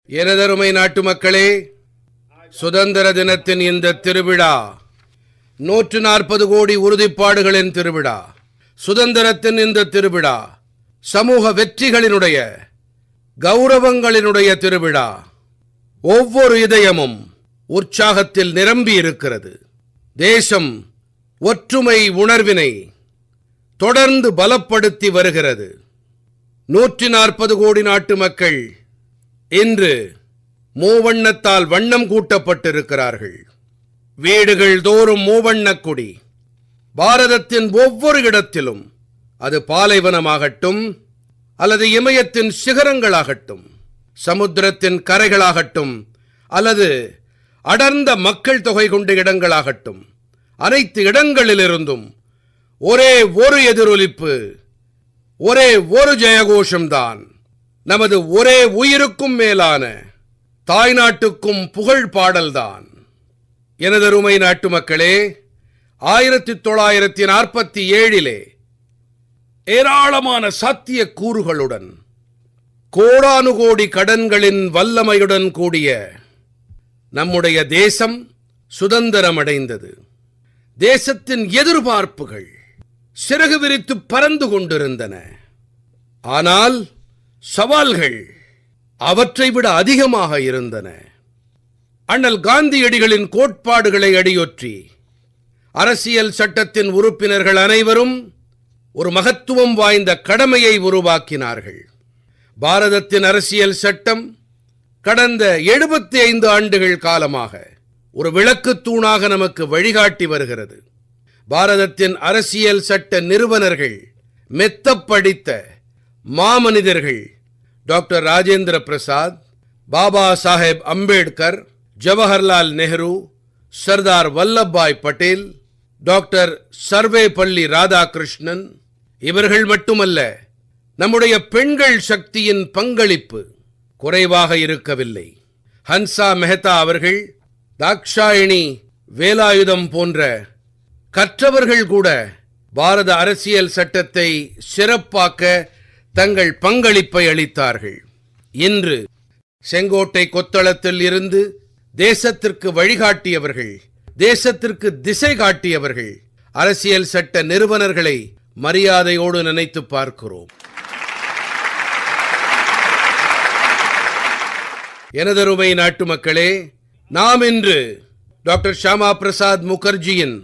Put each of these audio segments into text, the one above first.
எனதருமை நாட்டு மக்களே, சுதந்திர தினத்தின் இந்த திருவிழா 140 கோடி உறுதிப்பாடுகளின் திருவிழா. சுதந்திரத்தின் இந்த திருவிழா சமூக வெற்றிகளினுடைய, கௌரவங்களினுடைய திருவிழா. ஒவ்வொரு இதயமும் உற்சாகத்தில் நிரம்பி இருக்கிறது. தேசம் ஒற்றுமை உணர்வினை தொடர்ந்து பலப்படுத்தி வருகிறது. 140 கோடி நாட்டு மக்கள் இன்று மூவண்ணத்தால் வண்ணம் கூட்டப்பட்டிருக்கிறார்கள். வீடுகள் தோறும் மூவண்ணக் கொடி. பாரதத்தின் ஒவ்வொரு இடத்திலும், அது பாலைவனமாகட்டும் அல்லது இமயத்தின் சிகரங்களாகட்டும், சமுத்திரத்தின் கரைகளாகட்டும் அல்லது அடர்ந்த மக்கள் தொகை கொண்ட இடங்களாகட்டும், அனைத்து இடங்களிலிருந்தும் ஒரே ஒரு எதிரொலிப்பு, ஒரே ஒரு ஜெயகோஷம்தான். நமது ஒரே உயிருக்கும் மேலான தாய்நாட்டுக்கும் புகழ் பாடல்தான். எனதருமை நாட்டு மக்களே, 1947 ஏராளமான சாத்திய கூறுகளுடன், கோடானுகோடி கடன்களின் வல்லமையுடன் கூடிய நம்முடைய தேசம் சுதந்திரமடைந்தது. தேசத்தின் எதிர்பார்ப்புகள் சிறகு விரித்து பறந்து கொண்டிருந்தன. ஆனால் சவால்கள் அவற்றை விட அதிகமாக இருந்தன. அண்ணல் காந்தியடிகளின் கோட்பாடுகளை அடியொற்றி அரசியல் சட்டத்தின் உறுப்பினர்கள் அனைவரும் ஒரு மகத்துவம் வாய்ந்த கடமையை உருவாக்கினார்கள். பாரதத்தின் அரசியல் சட்டம் கடந்த 75 ஆண்டுகள் காலமாக ஒரு விளக்குத் தூணாக நமக்கு வழிகாட்டி வருகிறது. பாரதத்தின் அரசியல் சட்ட நிறுவனர்கள், மெத்தப் படித்த மாமனிதர்கள் டாக்டர் ராஜேந்திர பிரசாத், பாபா சாஹேப் அம்பேத்கர், ஜவஹர்லால் நேரு, சர்தார் வல்லபாய் பட்டேல், டாக்டர் சர்வேபள்ளி ராதாகிருஷ்ணன். இவர்கள் மட்டுமல்ல, நம்முடைய பெண்கள் சக்தியின் பங்களிப்பு குறைவாக இருக்கவில்லை. ஹன்சா மெஹ்தா அவர்கள், தாக்ஷாயினி வேலாயுதம் போன்ற கற்றவர்கள் கூட பாரத அரசியல் சட்டத்தை சிறப்பாக்க தங்கள் பங்களிப்பை அளித்தார்கள். இன்று செங்கோட்டை கொத்தளத்தில் இருந்து தேசத்திற்கு வழிகாட்டியவர்கள், தேசத்திற்கு திசை காட்டியவர்கள், அரசியல் சட்ட நிறுவனர்களை மரியாதையோடு நினைத்து பார்க்கிறோம். எனதருமை நாட்டு மக்களே, நாம் இன்று டாக்டர் ஷியாமா பிரசாத் முகர்ஜியின்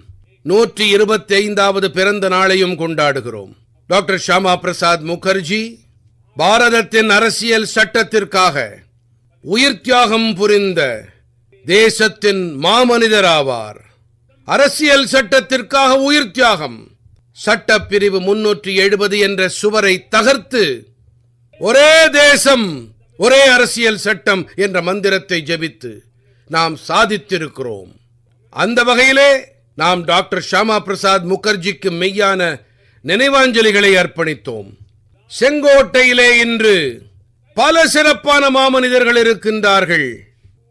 125வது பிறந்த நாளையும் கொண்டாடுகிறோம். டாக்டர் ஷியாமா பிரசாத் முகர்ஜி பாரதத்தின் அரசியல் சட்டத்திற்காக உயிர் தியாகம் புரிந்த தேசத்தின் மாமனிதராவார். அரசியல் சட்டத்திற்காக உயிர் தியாகம். சட்டப்பிரிவு 370 என்ற சுவரை தகர்த்து ஒரே தேசம், ஒரே அரசியல் சட்டம் என்ற மந்திரத்தை ஜெபித்து நாம் சாதித்திருக்கிறோம். அந்த வகையிலே நாம் டாக்டர் ஷியாமா பிரசாத் முகர்ஜிக்கு மெய்யான நினைவாஞ்சலிகளை அர்ப்பணித்தோம். செங்கோட்டையிலே இன்று பல சிறப்பான மாமனிதர்கள் இருக்கின்றார்கள்.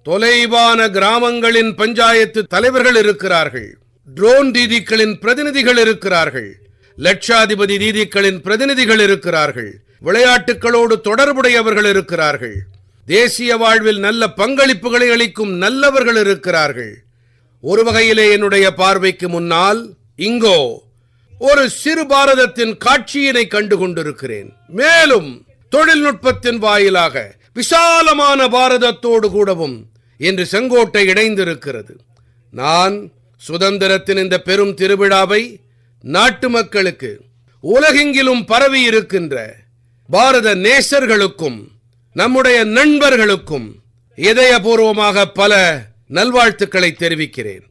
தொலைவான கிராமங்களின் பஞ்சாயத்து தலைவர்கள் இருக்கிறார்கள். ட்ரோன் தீதிகளின் பிரதிநிதிகள் இருக்கிறார்கள். லட்சாதிபதி தீதிகளின் பிரதிநிதிகள் இருக்கிறார்கள். விளையாட்டுகளோடு தொடர்புடையவர்கள் இருக்கிறார்கள். தேசிய வாழ்வில் நல்ல பங்களிப்புகளை அளிக்கும் நல்லவர்கள் இருக்கிறார்கள். ஒரு வகையிலே என்னுடைய பார்வைக்கு முன்னால் இங்கோ ஒரு சிறு பாரதத்தின் காட்சியினை கண்டு கொண்டிருக்கிறேன். மேலும் தொழில்நுட்பத்தின் வாயிலாக விசாலமான பாரதத்தோடு கூடவும் இன்று செங்கோட்டை இணைந்திருக்கிறது. நான் சுதந்திரத்தின் இந்த பெரும் திருவிழாவை நாட்டு மக்களுக்கு, உலகெங்கிலும் பரவி இருக்கின்ற பாரத நேசர்களுக்கும் நம்முடைய நண்பர்களுக்கும் இதயபூர்வமாக பல நல்வாழ்த்துக்களை தெரிவிக்கிறேன்.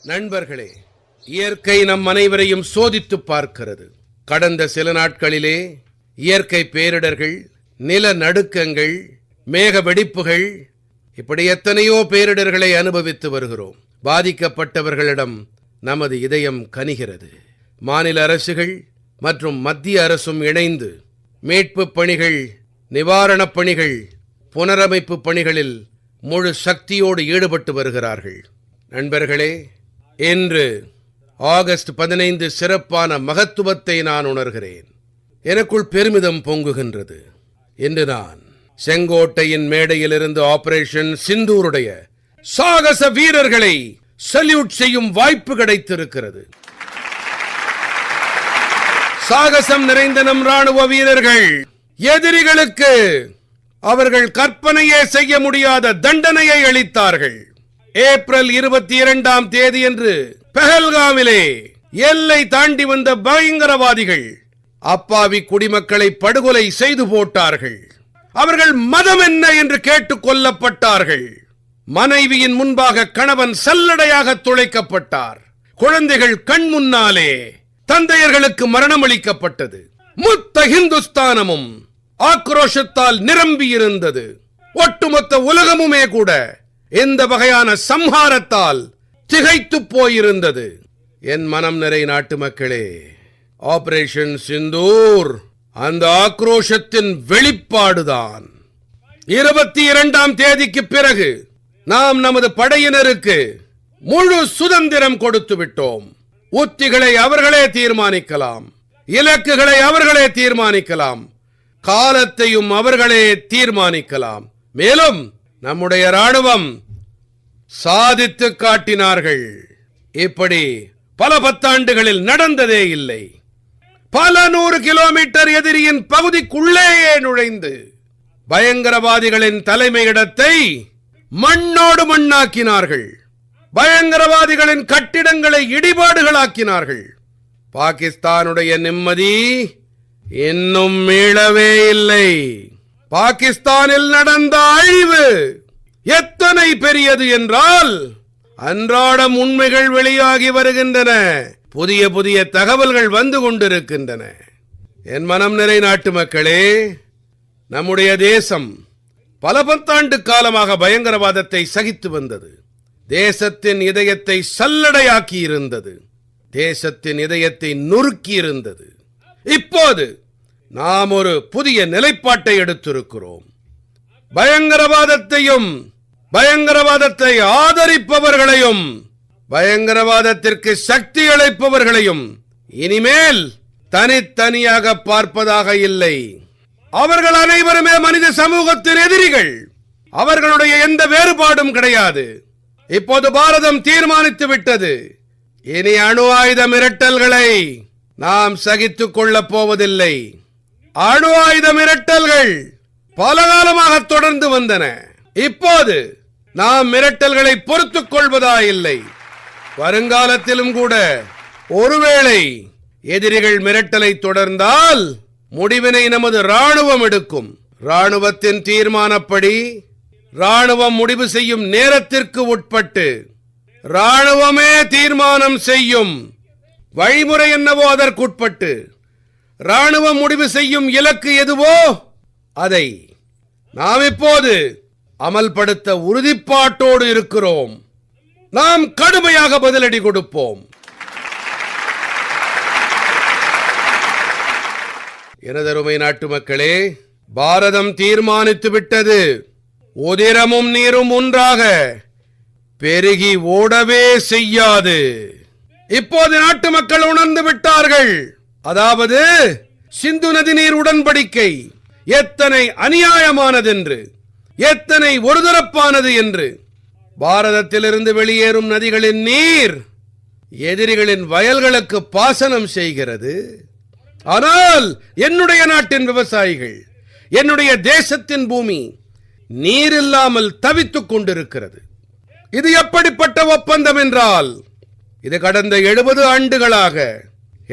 நண்பர்களே, இயற்கை நம் அனைவரையும் சோதித்து பார்க்கிறது. கடந்த சில நாட்களிலே இயற்கை பேரிடர்கள், நிலநடுக்கங்கள், மேக வெடிப்புகள், இப்படி எத்தனையோ பேரிடர்களை அனுபவித்து வருகிறோம். பாதிக்கப்பட்டவர்களிடம் நமது இதயம் கனிகிறது. மாநில அரசுகள் மற்றும் மத்திய அரசும் இணைந்து மீட்புப் பணிகள், நிவாரணப் பணிகள், புனரமைப்பு பணிகளில் முழு சக்தியோடு ஈடுபட்டு வருகிறார்கள். நண்பர்களே, இன்று ஆகஸ்ட் 15 சிறப்பான மகத்துவத்தை நான் உணர்கிறேன். எனக்குள் பெருமிதம் பொங்குகின்றது. இன்று நான் செங்கோட்டையின் மேடையிலிருந்து ஆபரேஷன் சிந்தூருடைய சாகச வீரர்களை சல்யூட் செய்யும் வாய்ப்பு கிடைத்திருக்கிறது. சாகசம் நிறைந்த நம் ராணுவ வீரர்கள் எதிரிகளுக்கு அவர்கள் கற்பனையே செய்ய முடியாத தண்டனையை அளித்தார்கள். ஏப்ரல் 22ஆம் தேதியன்று பெஹல்காமிலே எல்லை தாண்டி வந்த பயங்கரவாதிகள் அப்பாவி குடிமக்களை படுகொலை செய்து போட்டார்கள். அவர்கள் மதம் என்ன என்று கேட்டுக் கொல்லப்பட்டார்கள். மனைவியின் முன்பாக கணவன் சல்லடையாக துளைக்கப்பட்டார். குழந்தைகள் கண் முன்னாலே தந்தையர்களுக்கு மரணம் அளிக்கப்பட்டது. மொத்த ஹிந்துஸ்தானமும் ஆக்ரோஷத்தால் நிரம்பி இருந்தது. ஒட்டுமொத்த உலகமுமே கூட இந்த வகையான சம்ஹாரத்தால் திகைத்து போயிருந்தது. என் மனம் நிறை நாட்டு மக்களே, ஆபரேஷன் சிந்தூர் அந்த ஆக்ரோஷத்தின் வெளிப்பாடுதான். 22ஆம் தேதிக்கு பிறகு நாம் நமது படையினருக்கு முழு சுதந்திரம் கொடுத்து விட்டோம். உத்திகளை அவர்களே தீர்மானிக்கலாம், இலக்குகளை அவர்களே தீர்மானிக்கலாம், காலத்தையும் அவர்களே தீர்மானிக்கலாம். மேலும் நம்முடைய ராணுவம் சாதித்து காட்டினார்கள். இப்படி பல பத்தாண்டுகளில் நடந்ததே இல்லை. பல 100 கிலோமீட்டர் எதிரியின் பகுதிக்குள்ளேயே நுழைந்து பயங்கரவாதிகளின் தலைமையிடத்தை மண்ணோடு மண்ணாக்கினார்கள். பயங்கரவாதிகளின் கட்டிடங்களை இடிபாடுகளாக்கினார்கள். பாகிஸ்தானுடைய நிம்மதி இன்னும் மீளவே இல்லை. பாகிஸ்தானில் நடந்த அழிவு எத்தனை பெரியது என்றால் அன்றாடம் உண்மைகள் வெளியாகி வருகின்றன. புதிய புதிய தகவல்கள் வந்து கொண்டிருக்கின்றன. என் மனம் நிறை நாட்டு மக்களே, நம்முடைய தேசம் பல பத்தாண்டு காலமாக பயங்கரவாதத்தை சகித்து வந்தது. தேசத்தின் இதயத்தை சல்லடையாக்கி இருந்தது. தேசத்தின் இதயத்தை நொறுக்கி இருந்தது. இப்போது நாம் ஒரு புதிய நிலைப்பாட்டை எடுத்திருக்கிறோம். பயங்கரவாதத்தையும் பயங்கரவாதத்தை ஆதரிப்பவர்களையும் பயங்கரவாதத்திற்கு சக்தி அளிப்பவர்களையும் இனிமேல் தனித்தனியாக பார்ப்பதாக இல்லை. அவர்கள் அனைவருமே மனித சமூகத்தின் எதிரிகள். அவர்களுடைய எந்த வேறுபாடும் கிடையாது. இப்போது பாரதம் தீர்மானித்து விட்டது, இனி அணு ஆயுத மிரட்டல்களை நாம் சகித்துக் கொள்ளப் போவதில்லை. அணு ஆயுத மிரட்டல்கள் பல காலமாக தொடர்ந்து வந்தன. இப்போது நாம் மிரட்டல்களை பொறுத்துக் கொள்வதா இல்லை. வருங்காலத்திலும் கூட ஒருவேளை எதிரிகள் மிரட்டலை தொடர்ந்தால் முடிவினை நமது ராணுவம் எடுக்கும். ராணுவத்தின் தீர்மானப்படி ராணுவம் முடிவு செய்யும் நேரத்திற்கு உட்பட்டு ராணுவமே தீர்மானம் செய்யும். வழிமுறை என்னவோ அதற்குட்பட்டு ராணுவம் முடிவு செய்யும் இலக்கு எதுவோ அதை நாம் இப்போது அமல்படுத்த உறுதிப்பாட்டோடு இருக்கிறோம். நாம் கடுமையாக பதிலடி கொடுப்போம். எனதருமை நாட்டு மக்களே, பாரதம் தீர்மானித்து விட்டது. உதிரமும் நீரும் ஒன்றாக பெருகி ஓடவே செய்யாது. இப்போது நாட்டு மக்கள் உணர்ந்து விட்டார்கள். அதாவது சிந்து நதி நீர் உடன்படிக்கை எத்தனை அநியாயமானதென்று, எத்தனை ஒருதரப்பானது என்று. பாரதத்திலிருந்து வெளியேறும் நதிகளின் நீர் எதிரிகளின் வயல்களுக்கு பாசனம் செய்கிறது. ஆனால் என்னுடைய நாட்டின் விவசாயிகள், என்னுடைய தேசத்தின் பூமி நீர் இல்லாமல் தவித்துக் கொண்டிருக்கிறது. இது எப்படிப்பட்ட ஒப்பந்தம் என்றால், இது கடந்த 70 ஆண்டுகளாக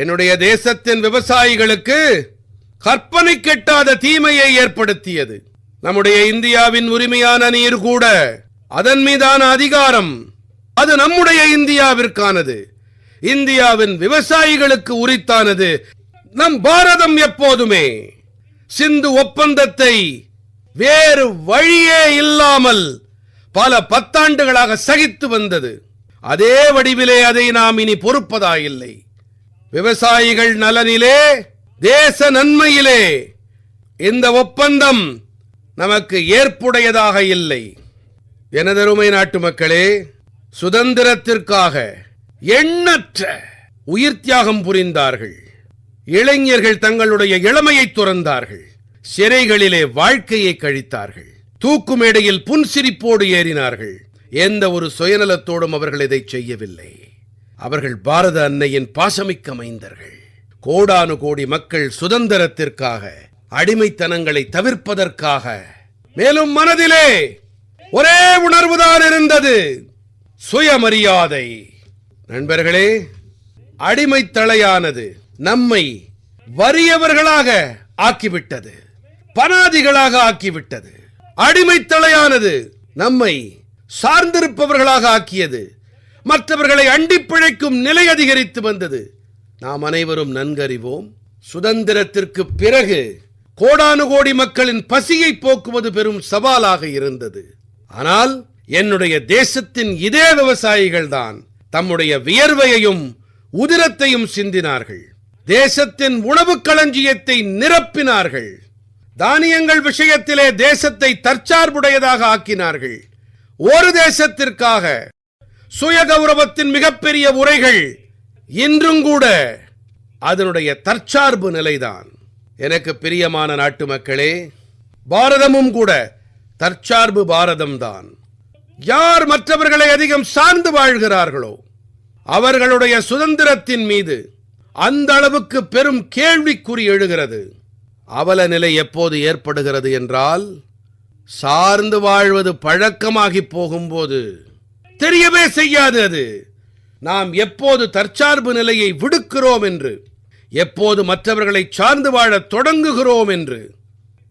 என்னுடைய தேசத்தின் விவசாயிகளுக்கு கற்பனை கெட்டாத தீமையை ஏற்படுத்தியது. நம்முடைய இந்தியாவின் உரிமையான நீர் கூட, அதன் மீதான அதிகாரம், அது நம்முடைய இந்தியாவிற்கானது. இந்தியாவின் விவசாயிகளுக்கு உரித்தானது. நம் பாரதம் எப்போதுமே சிந்து ஒப்பந்தத்தை வேறு வழியே இல்லாமல் பல பத்தாண்டுகளாக சகித்து வந்தது. அதே வடிவிலே அதை நாம் இனி பொறுப்பதாயில்லை. விவசாயிகள் நலனிலே, தேச நன்மையிலே இந்த ஒப்பந்தம் நமக்கு ஏற்புடையதாக இல்லை. எனதருமை நாட்டு மக்களே, சுதந்திரத்திற்காக எண்ணற்ற உயிர் தியாகம் புரிந்தார்கள். இளைஞர்கள் தங்களுடைய இளமையை துறந்தார்கள், சிறைகளிலே வாழ்க்கையை கழித்தார்கள், தூக்கு மேடையில் புன்சிரிப்போடு ஏறினார்கள். எந்த ஒரு சுயநலத்தோடும் அவர்கள் இதை செய்யவில்லை. அவர்கள் பாரத அன்னையின் பாசமிக்க மைந்தர்கள். கோடானு கோடி மக்கள் சுதந்திரத்திற்காக, அடிமைத்தனங்களை தவிர்ப்பதற்காக, மேலும் மனதிலே ஒரே உணர்வுதான் இருந்தது, சுயமரியாதை. நண்பர்களே, அடிமைத்தளையானது நம்மை வறியவர்களாக ஆக்கிவிட்டது, பனாதிகளாக ஆக்கிவிட்டது. அடிமைத்தளையானது நம்மை சார்ந்திருப்பவர்களாக ஆக்கியது, மற்றவர்களை அண்டிப் பிழைக்கும் நிலை அதிகரித்து வந்தது. நாம் அனைவரும் நன்கறிவோம், சுதந்திரத்திற்கு பிறகு கோடானு கோடி மக்களின் பசியை போக்குவது பெரும் சவாலாக இருந்தது. ஆனால் என்னுடைய தேசத்தின் இதே விவசாயிகள்தான் தம்முடைய வியர்வையையும் உதிரத்தையும் சிந்தினார்கள். தேசத்தின் உணவுக் களஞ்சியத்தை நிரப்பினார்கள். தானியங்கள் விஷயத்திலே தேசத்தை தற்சார்புடையதாக ஆக்கினார்கள். ஒரு தேசத்திற்காக சுயகௌரவத்தின் மிகப்பெரிய உரைகள் இன்றும் கூட அதனுடைய தற்சார்பு நிலைதான். எனக்கு பிரியமான நாட்டு மக்களே, பாரதமும் கூட தற்சார்பு பாரதம்தான். யார் மற்றவர்களை அதிகம் சார்ந்து வாழ்கிறார்களோ அவர்களுடைய சுதந்திரத்தின் மீது அந்த அளவுக்கு பெரும் கேள்விக்குறி எழுகிறது. அவல நிலை எப்போது ஏற்படுகிறது என்றால், சார்ந்து வாழ்வது பழக்கமாகி போகும்போது தெரியவே செய்யாது அது நாம் எப்போது தற்சார்பு நிலையை விடுக்கிறோம் என்று, எப்போது மற்றவர்களை சார்ந்து வாழத் தொடங்குகிறோம் என்று.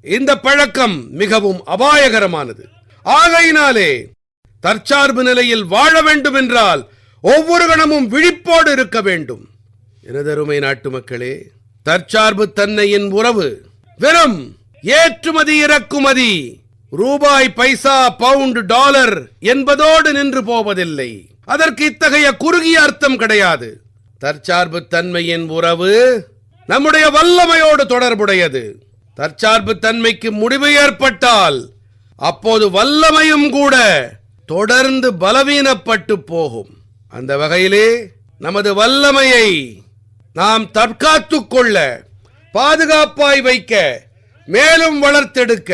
இந்த பழக்கம் மிகவும் அபாயகரமானது. ஆகையினாலே தற்சார்பு நிலையில் வாழ வேண்டும் என்றால் ஒவ்வொரு கணமும் விழிப்போடு இருக்க வேண்டும். எனதருமை நாட்டு மக்களே, தற்சார்பு தன்னையின் உறவு வெறும் ஏற்றுமதி இறக்குமதி, ரூபாய், பைசா, பவுண்ட், டாலர் என்பதோடு நின்று போவதில்லை. அதற்கு இத்தகைய குறுகிய அர்த்தம் கிடையாது. தற்சார்பு தன்மையின் உறவு நம்முடைய வல்லமையோடு தொடர்புடையது. தற்சார்பு தன்மைக்கு முடிவு ஏற்பட்டால் அப்போது வல்லமையும் கூட தொடர்ந்து பலவீனப்பட்டு போகும். அந்த வகையிலே நமது வல்லமையை நாம் தற்காத்துக் கொள்ள, பாதுகாப்பாய் வைக்க, மேலும் வளர்த்தெடுக்க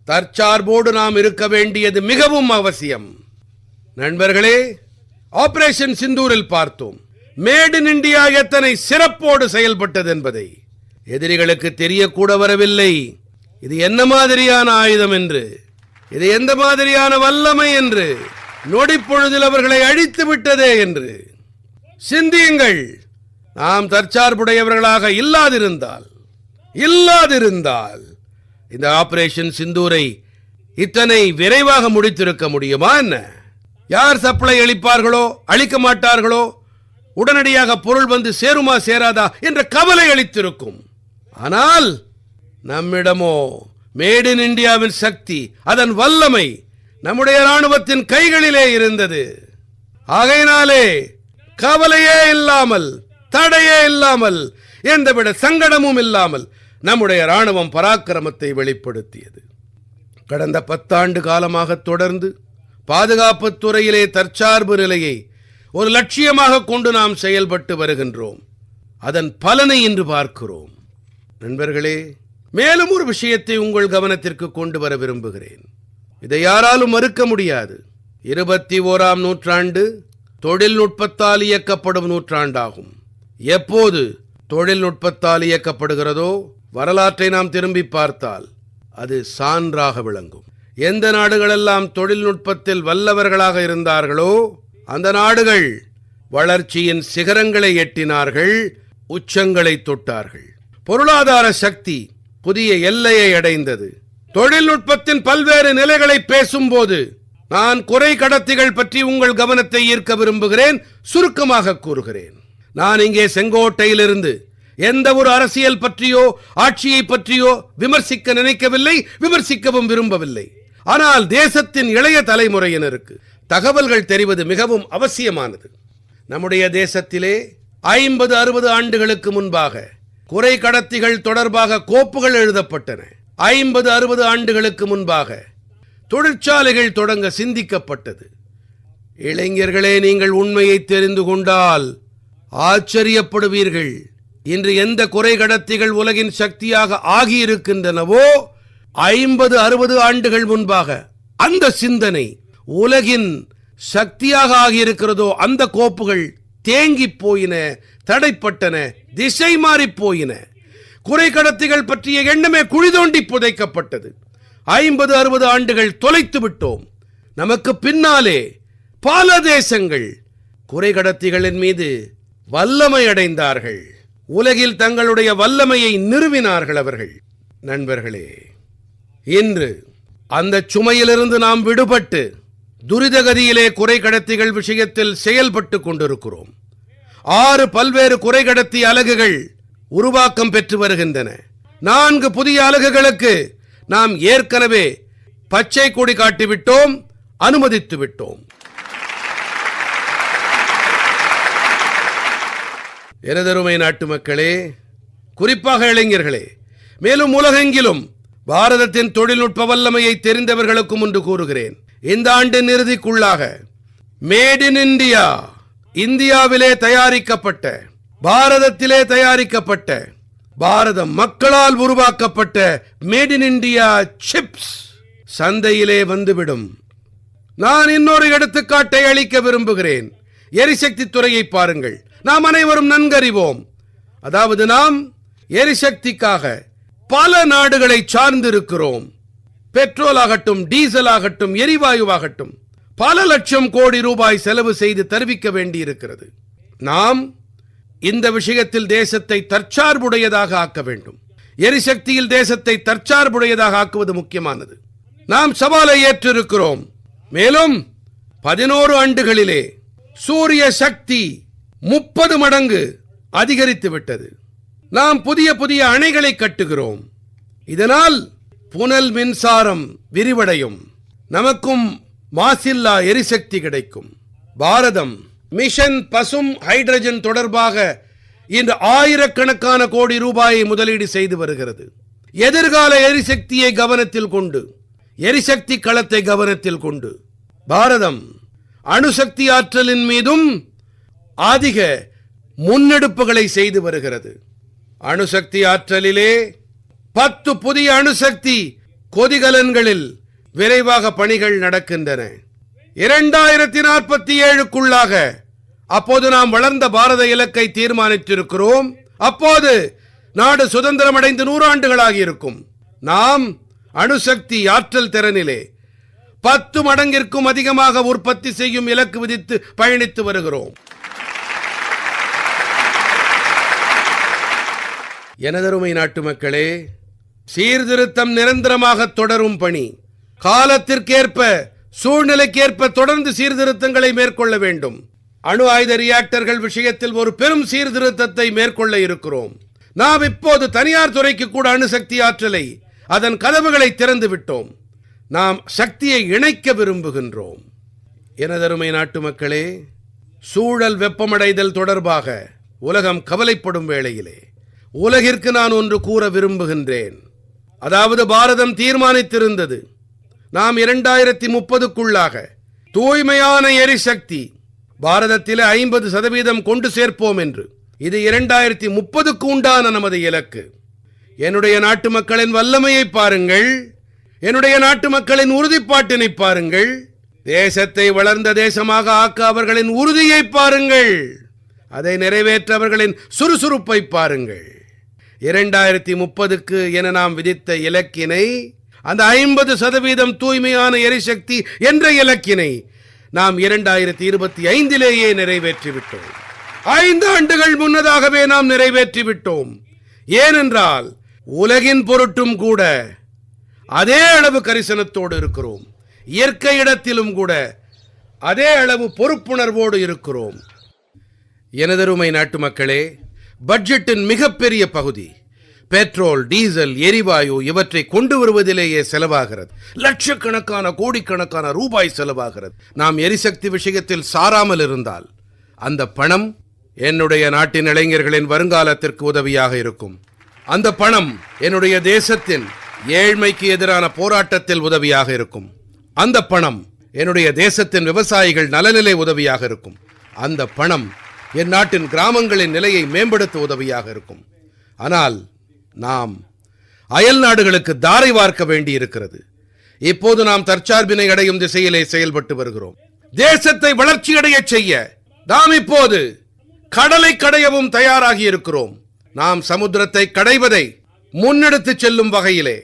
தற்சார்போடு நாம் இருக்க வேண்டியது மிகவும் அவசியம். நண்பர்களே, ஆபரேஷன் சிந்தூரில் பார்த்தோம், மேட் இன் இந்தியா எத்தனை சிறப்போடு செயல்பட்டது என்பதை. எதிரிகளுக்கு தெரியக்கூட வரவில்லை இது என்ன மாதிரியான ஆயுதம் என்று, இது எந்த மாதிரியான வல்லமை என்று. நொடிப்பொழுதில் அவர்களை அழித்து விட்டதே என்று. சிந்தியுங்கள், நாம் தற்சார்புடையவர்களாக இல்லாதிருந்தால் இந்த ஆபரேஷன் சிந்தூரை இத்தனை விரைவாக முடித்திருக்க முடியுமா என்ன? யார் சப்ளை அளிப்பார்களோ அளிக்க மாட்டார்களோ, உடனடியாக பொருள் வந்து சேருமா சேராதா என்ற கவலை அளித்திருக்கும். ஆனால் நம்மிடமோ மேட் இன் இந்தியாவின் சக்தி, அதன் வல்லமை நம்முடைய ராணுவத்தின் கைகளிலே இருந்தது. ஆகையினாலே கவலையே இல்லாமல், தடையே இல்லாமல், எந்தவித சங்கடமும் இல்லாமல் நம்முடைய ராணுவம் பராக்கிரமத்தை வெளிப்படுத்தியது. கடந்த 10 ஆண்டு காலமாக தொடர்ந்து பாதுகாப்புத் துறையிலே தற்சார்பு நிலையை ஒரு லட்சியமாக கொண்டு நாம் செயல்பட்டு வருகின்றோம். அதன் பலனை இன்று பார்க்கிறோம். நண்பர்களே, மேலும் ஒரு விஷயத்தை உங்கள் கவனத்திற்கு கொண்டு வர விரும்புகிறேன். இதை யாராலும் மறுக்க முடியாது. 21ஆம் நூற்றாண்டு தொழில்நுட்பத்தால் இயக்கப்படும் நூற்றாண்டாகும். எப்போது தொழில்நுட்பத்தால் இயக்கப்படுகிறதோ வரலாற்றை நாம் திரும்பி பார்த்தால் அது சான்றாக விளங்கும். எந்த நாடுகளெல்லாம் தொழில்நுட்பத்தில் வல்லவர்களாக இருந்தார்களோ அந்த நாடுகள் வளர்ச்சியின் சிகரங்களை எட்டினார்கள், உச்சங்களை தொட்டார்கள். பொருளாதார சக்தி புதிய எல்லையை அடைந்தது. தொழில்நுட்பத்தின் பல்வேறு நிலைகளை பேசும்போது நான் குறை கடத்திகள் பற்றி உங்கள் கவனத்தை ஈர்க்க விரும்புகிறேன். சுருக்கமாக கூறுகிறேன். நான் இங்கே செங்கோட்டையிலிருந்து எந்த ஒரு அரசியல் பற்றியோ ஆட்சியை பற்றியோ விமர்சிக்க நினைக்கவில்லை, விமர்சிக்கவும் விரும்பவில்லை. ஆனால் தேசத்தின் இளைய தலைமுறையினருக்கு தகவல்கள் தெரிவது மிகவும் அவசியமானது. நம்முடைய தேசத்திலே 50-60 ஆண்டுகளுக்கு முன்பாக குறை கடத்திகள் தொடர்பாக கோப்புகள் எழுதப்பட்டன. 50-60 ஆண்டுகளுக்கு முன்பாக தொழிற்சாலைகள் தொடங்க சிந்திக்கப்பட்டது. இளைஞர்களே, நீங்கள் உண்மையை தெரிந்து கொண்டால் ஆச்சரியப்படுவீர்கள். இன்று எந்த குறைகடத்திகள் உலகின் சக்தியாக ஆகியிருக்கின்றனவோ 50-60 ஆண்டுகள் முன்பாக அந்த சிந்தனை உலகின் சக்தியாக ஆகியிருக்கிறதோ அந்த கோப்புகள் தேங்கிப் போயின, தடைப்பட்டன, திசை மாறிப் போயின. குறைகடத்திகள் பற்றிய எண்ணமே குழி தோண்டி புதைக்கப்பட்டது. 50-60 ஆண்டுகள் தொலைத்து விட்டோம். நமக்கு பின்னாலே பல தேசங்கள் குறைகடத்திகளின் மீது வல்லமை அடைந்தார்கள். உலகில் தங்களுடைய வல்லமையை நிறுவினார்கள் அவர்கள். நண்பர்களே, இன்று அந்த சுமையிலிருந்து நாம் விடுபட்டு துரிதகதியிலே குறைகடத்திகள் விஷயத்தில் செயல்பட்டு கொண்டிருக்கிறோம். 6 பல்வேறு குறைகடத்தி அலகுகள் உருவாக்கம் பெற்று வருகின்றன. 4 புதிய அலகுகளுக்கு நாம் ஏற்கனவே பச்சை கொடி காட்டிவிட்டோம், அனுமதித்து விட்டோம். எனதருமை நாட்டு மக்களே, குறிப்பாக இளைஞர்களே, மேலும் உலகெங்கிலும் பாரதத்தின் தொழில்நுட்ப வல்லமையை தெரிந்தவர்களுக்கும் ஒன்று கூறுகிறேன். இந்த ஆண்டின் இறுதிக்குள்ளாக மேட் இன் இந்தியா, இந்தியாவிலே தயாரிக்கப்பட்ட, பாரதத்திலே தயாரிக்கப்பட்ட, பாரத மக்களால் உருவாக்கப்பட்ட மேட் இன் இந்தியா சிப்ஸ் சந்தையிலே வந்துவிடும். நான் இன்னொரு எடுத்துக்காட்டை அளிக்க விரும்புகிறேன். எரிசக்தி துறையை பாருங்கள். நாம் அனைவரும் நன்கறிவோம். அதாவது நாம் எரிசக்திக்காக பல நாடுகளை சார்ந்திருக்கிறோம். பெட்ரோல் ஆகட்டும், டீசல் ஆகட்டும், எரிவாயுவாகட்டும் பல லட்சம் கோடி ரூபாய் செலவு செய்து தருவிக்க வேண்டியிருக்கிறது. நாம் இந்த விஷயத்தில் தேசத்தை தற்சார்புடையதாக ஆக்க வேண்டும். எரிசக்தியில் தேசத்தை தற்சார்புடையதாக ஆக்குவது முக்கியமானது. நாம் சவாலை ஏற்றிருக்கிறோம். மேலும் 11 ஆண்டுகளிலே சூரிய சக்தி 30 மடங்கு அதிகரித்து விட்டது. நாம் புதிய புதிய அணைகளை கட்டுகிறோம். இதனால் புனல் மின்சாரம் விரிவடையும். நமக்கும் மாசில்லா எரிசக்தி கிடைக்கும். பாரதம் மிஷன் பசும் ஹைட்ரஜன் தொடர்பாக இன்று ஆயிரக்கணக்கான கோடி ரூபாயை முதலீடு செய்து வருகிறது. எதிர்கால எரிசக்தியை கவனத்தில் கொண்டு, எரிசக்தி களத்தை கவனத்தில் கொண்டு பாரதம் அணுசக்தி ஆற்றலின் மீதும் அதிக முன்னெடுப்புகளை செய்து வருகிறது. அணுசக்தி ஆற்றலிலே 10 புதிய அணுசக்தி கொதிகலன்களில் விரைவாக பணிகள் நடக்கின்றன. 2047க்குள்ளாக அப்போது நாம் வளர்ந்த பாரத இலக்கை தீர்மானித்திருக்கிறோம். அப்போது நாடு சுதந்திரம் அடைந்து 100 ஆண்டுகளாகி இருக்கும். நாம் அணுசக்தி ஆற்றல் திறனிலே 10 மடங்கிற்கும் அதிகமாக உற்பத்தி செய்யும் இலக்கு விதித்து பயணித்து வருகிறோம். எனதருமை நாட்டு மக்களே, சீர்திருத்தம் நிரந்தரமாக தொடரும் பணி. காலத்திற்கேற்ப, சூழ்நிலைக்கேற்ப தொடர்ந்து சீர்திருத்தங்களை மேற்கொள்ள வேண்டும். அணு ஆயுத ரியாக்டர்கள் விஷயத்தில் ஒரு பெரும் சீர்திருத்தத்தை மேற்கொள்ள இருக்கிறோம். நாம் இப்போது தனியார் துறைக்கு கூட அணுசக்தி ஆற்றலை, அதன் கதவுகளை திறந்து விட்டோம். நாம் சக்தியை இணைக்க விரும்புகின்றோம். எனதருமை நாட்டு மக்களே, சூழல் வெப்பமடைதல் தொடர்பாக உலகம் கவலைப்படும் வேளையிலே உலகிற்கு நான் ஒன்று கூற விரும்புகின்றேன். அதாவது பாரதம் தீர்மானித்திருந்தது, நாம் 2030க்குள்ளாக தூய்மையான எரிசக்தி பாரதத்தில் 50% கொண்டு சேர்ப்போம் என்று. இது 2030க்கு உண்டான நமது இலக்கு. என்னுடைய நாட்டு மக்களின் வல்லமையை பாருங்கள், என்னுடைய நாட்டு மக்களின் உறுதிப்பாட்டினை பாருங்கள். தேசத்தை வளர்ந்த தேசமாக ஆக்க அவர்களின் உறுதியை பாருங்கள். அதை நிறைவேற்ற அவர்களின் சுறுசுறுப்பை பாருங்கள். 2030க்கு என நாம் விதித்த இலக்கினை, அந்த 50% தூய்மையான எரிசக்தி என்ற இலக்கினை நாம் 2025லேயே நிறைவேற்றிவிட்டோம். 5 ஆண்டுகள் முன்னதாகவே நாம் நிறைவேற்றிவிட்டோம். ஏனென்றால் உலகின் பொருட்டும் கூட அதே அளவு கரிசனத்தோடு இருக்கிறோம். இயற்கை இடத்திலும் கூட அதே அளவு பொறுப்புணர்வோடு இருக்கிறோம். எனதருமை நாட்டு மக்களே, பட்ஜெட்டின் மிகப்பெரிய பகுதி பெட்ரோல், டீசல், எரிவாயு இவற்றை கொண்டு வருவதிலேயே செலவாகிறது. லட்சக்கணக்கான கோடிக்கணக்கான ரூபாய் செலவாகிறது. நாம் எரிசக்தி விஷயத்தில் சாராமல் இருந்தால் அந்த பணம் என்னுடைய நாட்டின் இளைஞர்களின் வருங்காலத்திற்கு உதவியாக இருக்கும். அந்த பணம் என்னுடைய தேசத்தின் ஏழ்மைக்கு எதிரான போராட்டத்தில் உதவியாக இருக்கும். அந்த பணம் என்னுடைய தேசத்தின் விவசாயிகள் நலனிலே உதவியாக இருக்கும். அந்த பணம் என் நாட்டின் கிராமங்களின் நிலையை மேம்படுத்த உதவியாக இருக்கும். ஆனால் நாம் அயல் நாடுகளுக்கு தாரை வார்க்க வேண்டியிருக்கிறது. இப்போது நாம் தற்சார்பினை அடையும் திசையிலே செயல்பட்டு வருகிறோம். தேசத்தை வளர்ச்சியடையச் செய்ய நாம் இப்போது கடலை கடையவும் தயாராகி இருக்கிறோம். நாம் சமுத்திரத்தை கடைவதை முன்னெடுத்துச் செல்லும் வகையிலே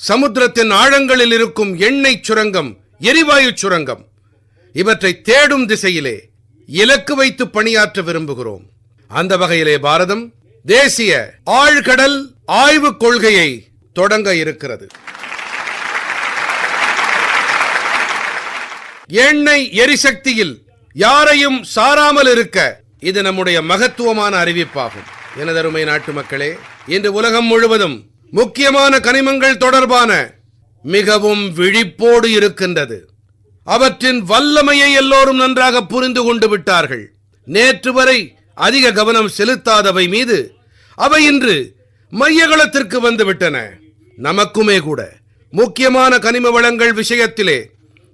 சமுத்திரத்தின் ஆழங்களில் இருக்கும் எண்ணெய் சுரங்கம், எரிவாயு சுரங்கம் இவற்றை தேடும் திசையிலே இலக்கு வைத்து பணியாற்ற விரும்புகிறோம். அந்த வகையிலே பாரதம் தேசிய ஆழ்கடல் ஆய்வுக் கொள்கையை தொடங்க இருக்கிறது. எண்ணெய் எரிசக்தியில் யாரையும் சாராமல் இருக்க இது நம்முடைய மகத்துவமான அறிவிப்பாகும். எனதருமை நாட்டு மக்களே, இன்று உலகம் முழுவதும் முக்கியமான கனிமங்கள் தொடர்பான மிகவும் விழிப்போடு இருக்கின்றது. அவற்றின் வல்லமையை எல்லோரும் நன்றாக புரிந்து கொண்டு விட்டார்கள். நேற்று வரை அதிக கவனம் செலுத்தாதவை மீது அவை இன்று மையகளத்திற்கு வந்துவிட்டன. நமக்குமே கூட முக்கியமான கனிம வளங்கள் விஷயத்திலே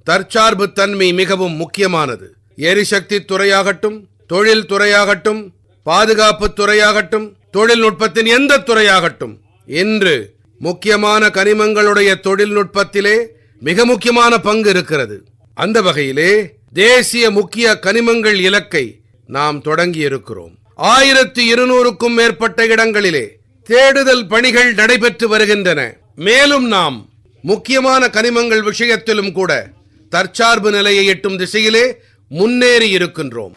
தற்சார்பு தன்மை மிகவும் முக்கியமானது. எரிசக்தி துறையாகட்டும், தொழில் துறையாகட்டும், பாதுகாப்பு துறையாகட்டும், தொழில்நுட்பத்தின் எந்த துறையாகட்டும், இன்று முக்கியமான கனிமங்களுடைய தொழில்நுட்பத்திலே மிக முக்கியமான பங்கு இருக்கிறது. அந்த வகையிலே தேசிய முக்கிய கனிமங்கள் இலக்கை நாம் தொடங்கி இருக்கிறோம். 1200க்கும் மேற்பட்ட இடங்களிலே தேடுதல் பணிகள் நடைபெற்று வருகின்றன. மேலும் நாம் முக்கியமான கனிமங்கள் விஷயத்திலும் கூட தற்சார்பு நிலையை எட்டும் திசையிலே முன்னேறி இருக்கின்றோம்.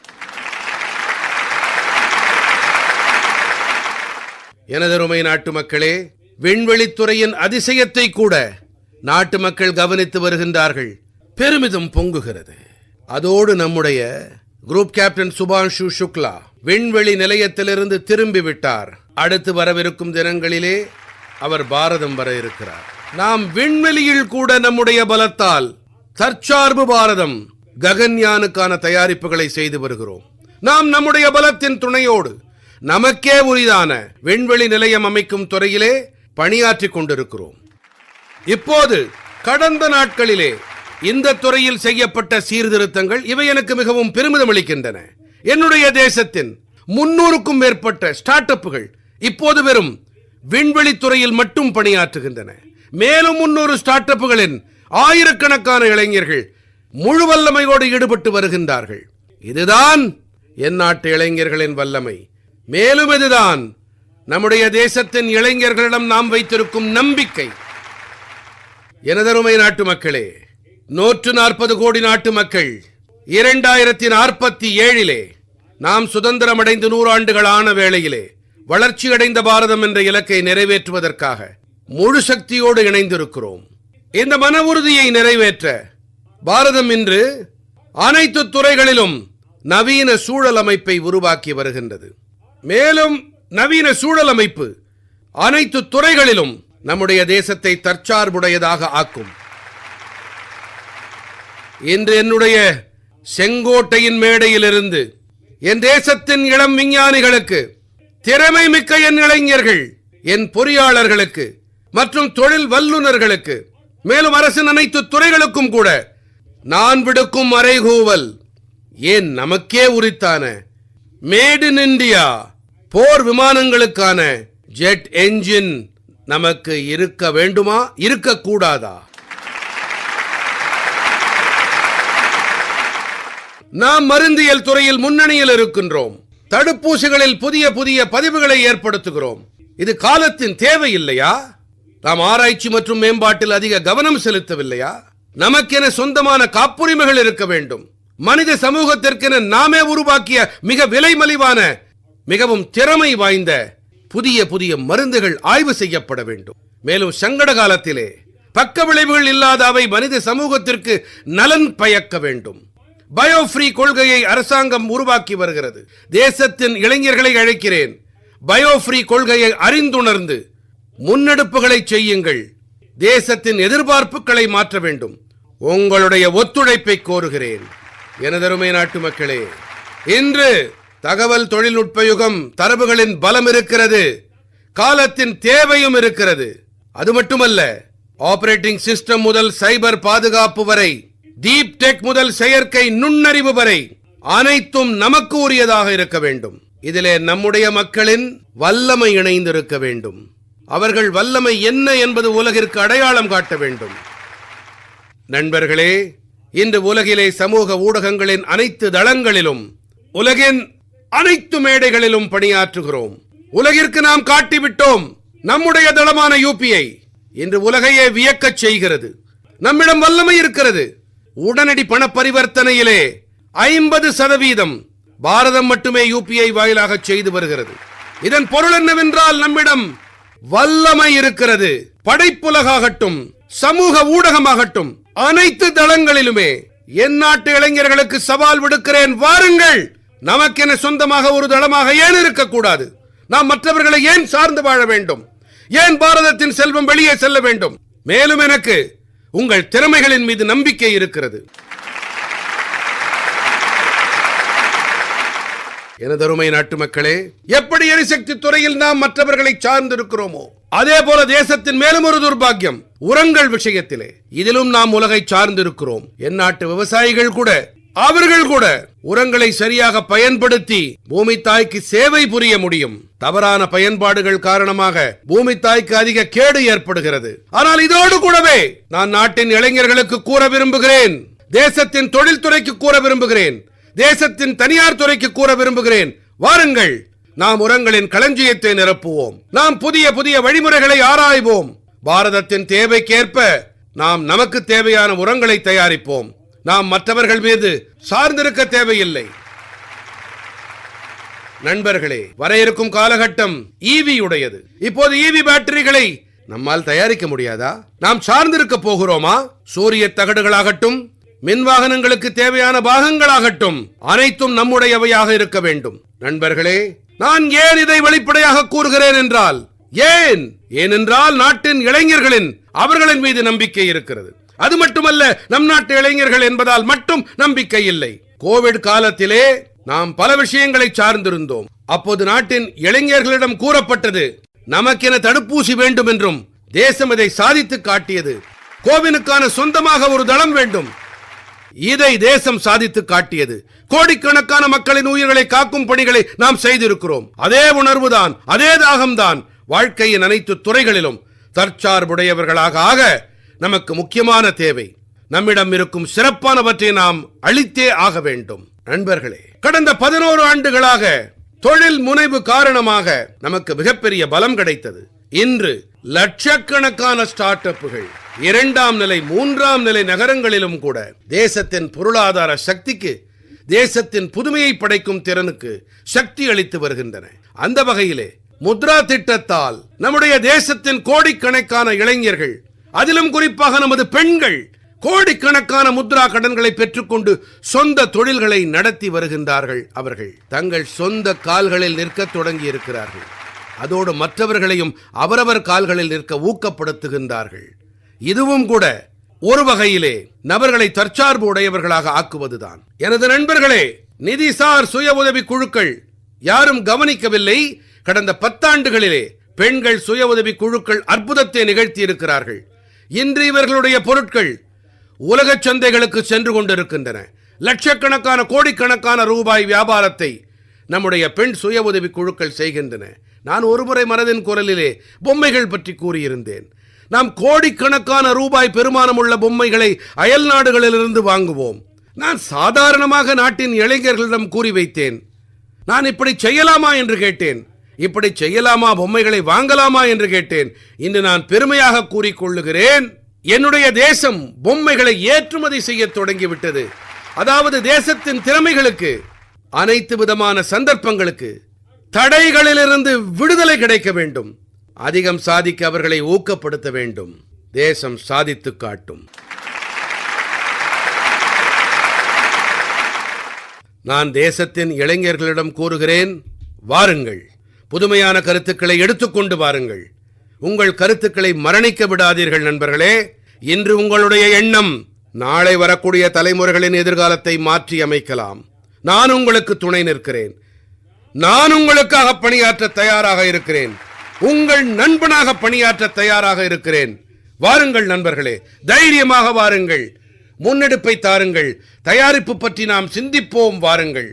எனதருமை நாட்டு மக்களே, விண்வெளித்துறையின் அதிசயத்தை கூட நாட்டு மக்கள் கவனித்து வருகின்றார்கள். பெருமிதம் பொங்குகிறது. அதோடு நம்முடைய குரூப் கேப்டன் சுபான்ஷு சுக்லா விண்வெளி நிலையத்திலிருந்து திரும்பி விட்டார். அடுத்து வரவிருக்கும் தினங்களிலே அவர் பாரதம் வர இருக்கிறார். நாம் விண்வெளியில் கூட நம்முடைய பலத்தால் தற்சார்பு பாரதம் ககன்யானுக்கான தயாரிப்புகளை செய்து வருகிறோம். நாம் நம்முடைய பலத்தின் துணையோடு நமக்கே உரிதான விண்வெளி நிலையம் அமைக்கும் துறையிலே பணியாற்றிக் கொண்டிருக்கிறோம். இப்போது கடந்த நாட்களிலே இந்த துறையில் செய்யப்பட்ட சீர்திருத்தங்கள் இவை எனக்கு மிகவும் பெருமிதம் அளிக்கின்றன. என்னுடைய தேசத்தின் 300க்கும் மேற்பட்ட ஸ்டார்ட் அப்புகள் இப்போது வெறும் விண்வெளி துறையில் மட்டும் பணியாற்றுகின்றன. மேலும் 300 ஸ்டார்ட் அப்புகளின் ஆயிரக்கணக்கான இளைஞர்கள் முழு வல்லமையோடு ஈடுபட்டு வருகின்றார்கள். இதுதான் என் நாட்டு இளைஞர்களின் வல்லமை. மேலும் இதுதான் நம்முடைய தேசத்தின் இளைஞர்களிடம் நாம் வைத்திருக்கும் நம்பிக்கை. எனதருமை நாட்டு மக்களே, 140 கோடி நாட்டு மக்கள் 2047 நாம் சுதந்திரம் அடைந்து 100 ஆண்டுகள் ஆன வேளையிலே வளர்ச்சியடைந்த பாரதம் என்ற இலக்கை நிறைவேற்றுவதற்காக முழு சக்தியோடு இணைந்திருக்கிறோம். இந்த மன உறுதியை நிறைவேற்ற பாரதம் இன்று அனைத்து துறைகளிலும் நவீன சூழல் அமைப்பை உருவாக்கி வருகின்றது. மேலும் நவீன சூழல் அமைப்பு அனைத்து துறைகளிலும் நம்முடைய தேசத்தை தற்சார்புடையதாக ஆக்கும். இன்று என்னுடைய செங்கோட்டையின் மேடையிலிருந்து என் தேசத்தின் இளம் விஞ்ஞானிகளுக்கு, திறமை மிக்க என் இளைஞர்கள், என் பொறியாளர்களுக்கு மற்றும் தொழில் வல்லுநர்களுக்கு, மேலும் அரசின் அனைத்து துறைகளுக்கும் கூட நான் விடுக்கும் அறைகூவல், ஏன் நமக்கே உரித்தான மேட் இன் இந்தியா போர் விமானங்களுக்கான ஜெட் என்ஜின் நமக்கு இருக்க வேண்டுமா, இருக்கக்கூடாதா? நாம் மருந்தியல் துறையில் முன்னணியில் இருக்கின்றோம். தடுப்பூசிகளில் புதிய புதிய பதிவுகளை ஏற்படுத்துகிறோம். இது காலத்தின் தேவை இல்லையா? நாம் ஆராய்ச்சி மற்றும் மேம்பாட்டில் அதிக கவனம் செலுத்தவில்லையா? நமக்கென சொந்தமான காப்புரிமைகள் இருக்க வேண்டும். மனித சமூகத்திற்கென நாமே உருவாக்கிய மிக விலை மலிவான, மிகவும் திறமை வாய்ந்த புதிய புதிய மருந்துகள் ஆய்வு செய்யப்பட வேண்டும். மேலும் சங்கட காலத்திலே பக்க விளைவுகள் இல்லாத அவை மனித சமூகத்திற்கு நலன் பயக்க வேண்டும். பயோஃப்ரீ கொள்கையை அரசாங்கம் உருவாக்கி வருகிறது. தேசத்தின் இளைஞர்களை அழைக்கிறேன், பயோஃப்ரீ கொள்கையை அறிந்துணர்ந்து முன்னெடுப்புகளை செய்யுங்கள். தேசத்தின் எதிர்பார்ப்புகளை மாற்ற வேண்டும். உங்களுடைய ஒத்துழைப்பை கோருகிறேன். எனதருமை நாட்டு மக்களே, இன்று தகவல் தொழில்நுட்ப யுகம். தரவுகளின் பலம் இருக்கிறது, காலத்தின் தேவையும் இருக்கிறது. அது மட்டுமல்ல, ஆபரேட்டிங் சிஸ்டம் முதல் சைபர் பாதுகாப்பு வரை, டீப் டெக் முதல் செயற்கை நுண்ணறிவு வரை அனைத்தும் நமக்கு உரியதாக இருக்க வேண்டும். இதிலே நம்முடைய மக்களின் வல்லமை இணைந்திருக்க வேண்டும். அவர்கள் வல்லமை என்ன என்பது உலகிற்கு அடையாளம் காட்ட வேண்டும். நண்பர்களே, இன்று உலகிலே சமூக ஊடகங்களின் அனைத்து தளங்களிலும், உலகின் அனைத்து மேடைகளிலும் பணியாற்றுகிறோம். உலகிற்கு நாம் காட்டிவிட்டோம் நம்முடைய தளமான யூபிஐ இன்று உலகையே வியக்கச் செய்கிறது. நம்மிடம் வல்லமை இருக்கிறது. உடனடி பண பரிவர்த்தனையிலே 50% பாரதம் மட்டுமே யூபிஐ வாயிலாக செய்து வருகிறது. இதன் பொருள் என்னவென்றால் நம்மிடம் வல்லமை இருக்கிறது. படைப்புலகாகட்டும், சமூக ஊடகமாகட்டும், அனைத்து தளங்களிலுமே என் நாட்டு இளைஞர்களுக்கு சவால் விடுக்கிறேன். வாருங்கள், நமக்கென சொந்தமாக ஒரு தளமாக ஏன் இருக்கக்கூடாது? நாம் மற்றவர்களை ஏன் சார்ந்து வாழ வேண்டும்? ஏன் பாரதத்தின் செல்வம் வெளியே செல்ல வேண்டும்? மேலும் எனக்கு உங்கள் திறமைகளின் மீது நம்பிக்கை இருக்கிறது. எனதருமை நாட்டு மக்களே, எப்படி எரிசக்தி துறையில் நாம் மற்றவர்களை சார்ந்திருக்கிறோமோ, அதே போல தேசத்தின் மேலும் ஒரு துர்பாக்கியம் உரங்கள் விஷயத்திலே. இதிலும் நாம் உலகை சார்ந்திருக்கிறோம். என் நாட்டு விவசாயிகள் கூட, அவர்கள் கூட உரங்களை சரியாக பயன்படுத்தி பூமி தாய்க்கு சேவை புரிய முடியும். தவறான பயன்பாடுகள் காரணமாக பூமி தாய்க்கு அதிக கேடு ஏற்படுகிறது. ஆனால் இதோடு கூடவே நான் நாட்டின் இளைஞர்களுக்கு கூற விரும்புகிறேன், தேசத்தின் தொழில்துறைக்கு கூற விரும்புகிறேன், தேசத்தின் தனியார் துறைக்கு கூற விரும்புகிறேன். வாருங்கள், நாம் உரங்களின் களஞ்சியத்தை நிரப்புவோம். நாம் புதிய புதிய வழிமுறைகளை ஆராய்வோம். பாரதத்தின் தேவைக்கேற்ப நாம் நமக்கு தேவையான உரங்களை தயாரிப்போம். நாம் மற்றவர்கள் மீது சார்ந்திருக்க தேவையில்லை. நண்பர்களே, வர இருக்கும் காலகட்டம் ஈவி உடையது. இப்போது ஈவி பேட்டரிகளை நம்மால் தயாரிக்க முடியாதா? நாம் சார்ந்திருக்க போகிறோமா? சூரிய தகடுகளாகட்டும், மின் வாகனங்களுக்கு தேவையான பாகங்களாகட்டும், அனைத்தும் நம்முடையவையாக இருக்க வேண்டும். நண்பர்களே, நான் ஏன் இதை வெளிப்படையாக கூறுகிறேன் என்றால், ஏனென்றால் நாட்டின் இளைஞர்களின் அவர்களின் மீது நம்பிக்கை இருக்கிறது. அது மட்டுமல்ல, நம் நாட்டு இளைஞர்கள் என்பதால் மட்டும் நம்பிக்கை இல்லை. கோவிட் காலத்திலே நாம் பல விஷயங்களை சார்ந்திருந்தோம். அப்போது நாட்டின் இளைஞர்களிடம் கூறப்பட்டது, நமக்கென தடுப்பூசி வேண்டும் என்றும் தேசம் இதை சாதித்து காட்டியது. கோவினுக்கான சொந்தமாக ஒரு தளம் வேண்டும், இதை தேசம் சாதித்து காட்டியது. கோடிக்கணக்கான மக்களின் உயிர்களை காக்கும் பணிகளை நாம் செய்திருக்கிறோம். அதே உணர்வுதான், அதே தாகம்தான் வாழ்க்கையின் அனைத்து துறைகளிலும் தற்சார்புடையவர்களாக ஆக நமக்கு முக்கியமான தேவை. நம்மிடம் இருக்கும் சிறப்பானவற்றை நாம் அளித்தே ஆக வேண்டும். நண்பர்களே, கடந்த 11 ஆண்டுகளாக தொழில் முனைவு காரணமாக நமக்கு மிகப்பெரிய பலம் கிடைத்தது. இன்று லட்சக்கணக்கான ஸ்டார்ட் அப்புகள் 2ஆம் நிலை 3ஆம் நிலை நகரங்களிலும் கூட தேசத்தின் பொருளாதார சக்திக்கு, தேசத்தின் புதுமையை படைக்கும் திறனுக்கு சக்தி அளித்து வருகின்றன. அந்த வகையிலே முத்ரா திட்டத்தால் நம்முடைய தேசத்தின் கோடிக்கணக்கான இளைஞர்கள், அதிலும் குறிப்பாக நமது பெண்கள் கோடிக்கணக்கான முத்ரா கடன்களை பெற்றுக்கொண்டு சொந்த தொழில்களை நடத்தி வருகின்றார்கள். அவர்கள் தங்கள் சொந்த கால்களில் நிற்க தொடங்கி இருக்கிறார்கள். அதோடு மற்றவர்களையும் அவரவர் கால்களில் நிற்க ஊக்கப்படுத்துகின்றார்கள். இதுவும் கூட ஒரு வகையிலே நபர்களை தற்சார்பு உடையவர்களாக ஆக்குவதுதான். எனது நண்பர்களே, நிதிசார் சுய உதவி குழுக்கள் யாரும் கவனிக்கவில்லை. கடந்த 10 ஆண்டுகளிலே பெண்கள் சுய உதவி குழுக்கள் அற்புதத்தை நிகழ்த்தி இருக்கிறார்கள். இன்று இவர்களுடைய பொருட்கள் உலக சந்தைகளுக்கு சென்று கொண்டிருக்கின்றன. லட்சக்கணக்கான கோடிக்கணக்கான ரூபாய் வியாபாரத்தை நம்முடைய பெண் சுய உதவி குழுக்கள் செய்கின்றன. நான் ஒருமுறை மனதின் குரலிலே பொம்மைகள் பற்றி கூறியிருந்தேன். நாம் கோடிக்கணக்கான ரூபாய் பெருமானம் உள்ள பொம்மைகளை அயல் நாடுகளிலிருந்து வாங்குவோம். நான் சாதாரணமாக நாட்டின் இளைஞர்களிடம் கூறி வைத்தேன், நான் இப்படி செய்யலாமா என்று கேட்டேன். இப்படி செய்யலாமா, பொம்மைகளை வாங்கலாமா என்று கேட்டேன். இன்று நான் பெருமையாக கூறிக்கொள்ளுகிறேன், என்னுடைய தேசம் பொம்மைகளை ஏற்றுமதி செய்ய தொடங்கிவிட்டது. அதாவது தேசத்தின் திறமைகளுக்கு, அனைத்து விதமான சந்தர்ப்பங்களுக்கு தடைகளிலிருந்து விடுதலை கிடைக்க வேண்டும். அதிகம் சாதிக்க அவர்களை ஊக்கப்படுத்த வேண்டும். தேசம் சாதித்து காட்டும். நான் தேசத்தின் இளைஞர்களிடம் கூறுகிறேன், வாருங்கள், புதுமையான கருத்துக்களை எடுத்துக்கொண்டு வாருங்கள். உங்கள் கருத்துக்களை மரணிக்க விடாதீர்கள். நண்பர்களே, இன்று உங்களுடைய எண்ணம் நாளை வரக்கூடிய தலைமுறைகளின் எதிர்காலத்தை மாற்றி அமைக்கலாம். நான் உங்களுக்கு துணை நிற்கிறேன். நான் உங்களுக்காக பணியாற்ற தயாராக இருக்கிறேன். உங்கள் நண்பனாக பணியாற்ற தயாராக இருக்கிறேன். வாருங்கள் நண்பர்களே, தைரியமாக வாருங்கள். முன்னெடுப்பை தாருங்கள். தயாரிப்பு பற்றி நாம் சிந்திப்போம் வாருங்கள்.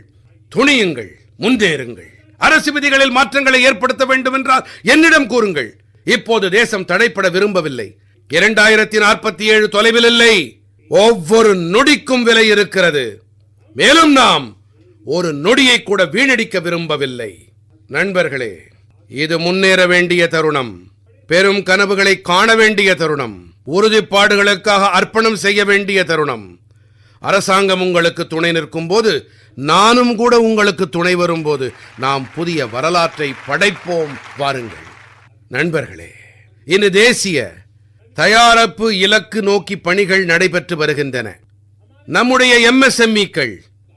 துணியுங்கள், முன்னேறுங்கள். அரசு விதிகளில் மாற்றங்களை ஏற்படுத்த வேண்டும் என்றால் என்னிடம் கூறுங்கள். இப்போது தேசம் தடைப்பட விரும்பவில்லை. 2047 தொலைவில் இல்லை. ஒவ்வொரு நொடிக்கும் விலை இருக்கிறது. மேலும் நாம் ஒரு நொடியை கூட வீணடிக்க விரும்பவில்லை. நண்பர்களே, இது முன்னேற வேண்டிய தருணம். பெரும் கனவுகளை காண வேண்டிய தருணம். உறுதிப்பாடுகளுக்காக அர்ப்பணம் செய்ய வேண்டிய தருணம். அரசாங்கம் உங்களுக்கு துணை நிற்கும் போது, நானும் கூட உங்களுக்கு துணை வரும்போது நாம் புதிய வரலாற்றை படைப்போம் வாருங்கள். நண்பர்களே, இன்று தேசிய தயாரிப்பு இலக்கு நோக்கி பணிகள் நடைபெற்று வருகின்றன. நம்முடைய MSMEக்கள்,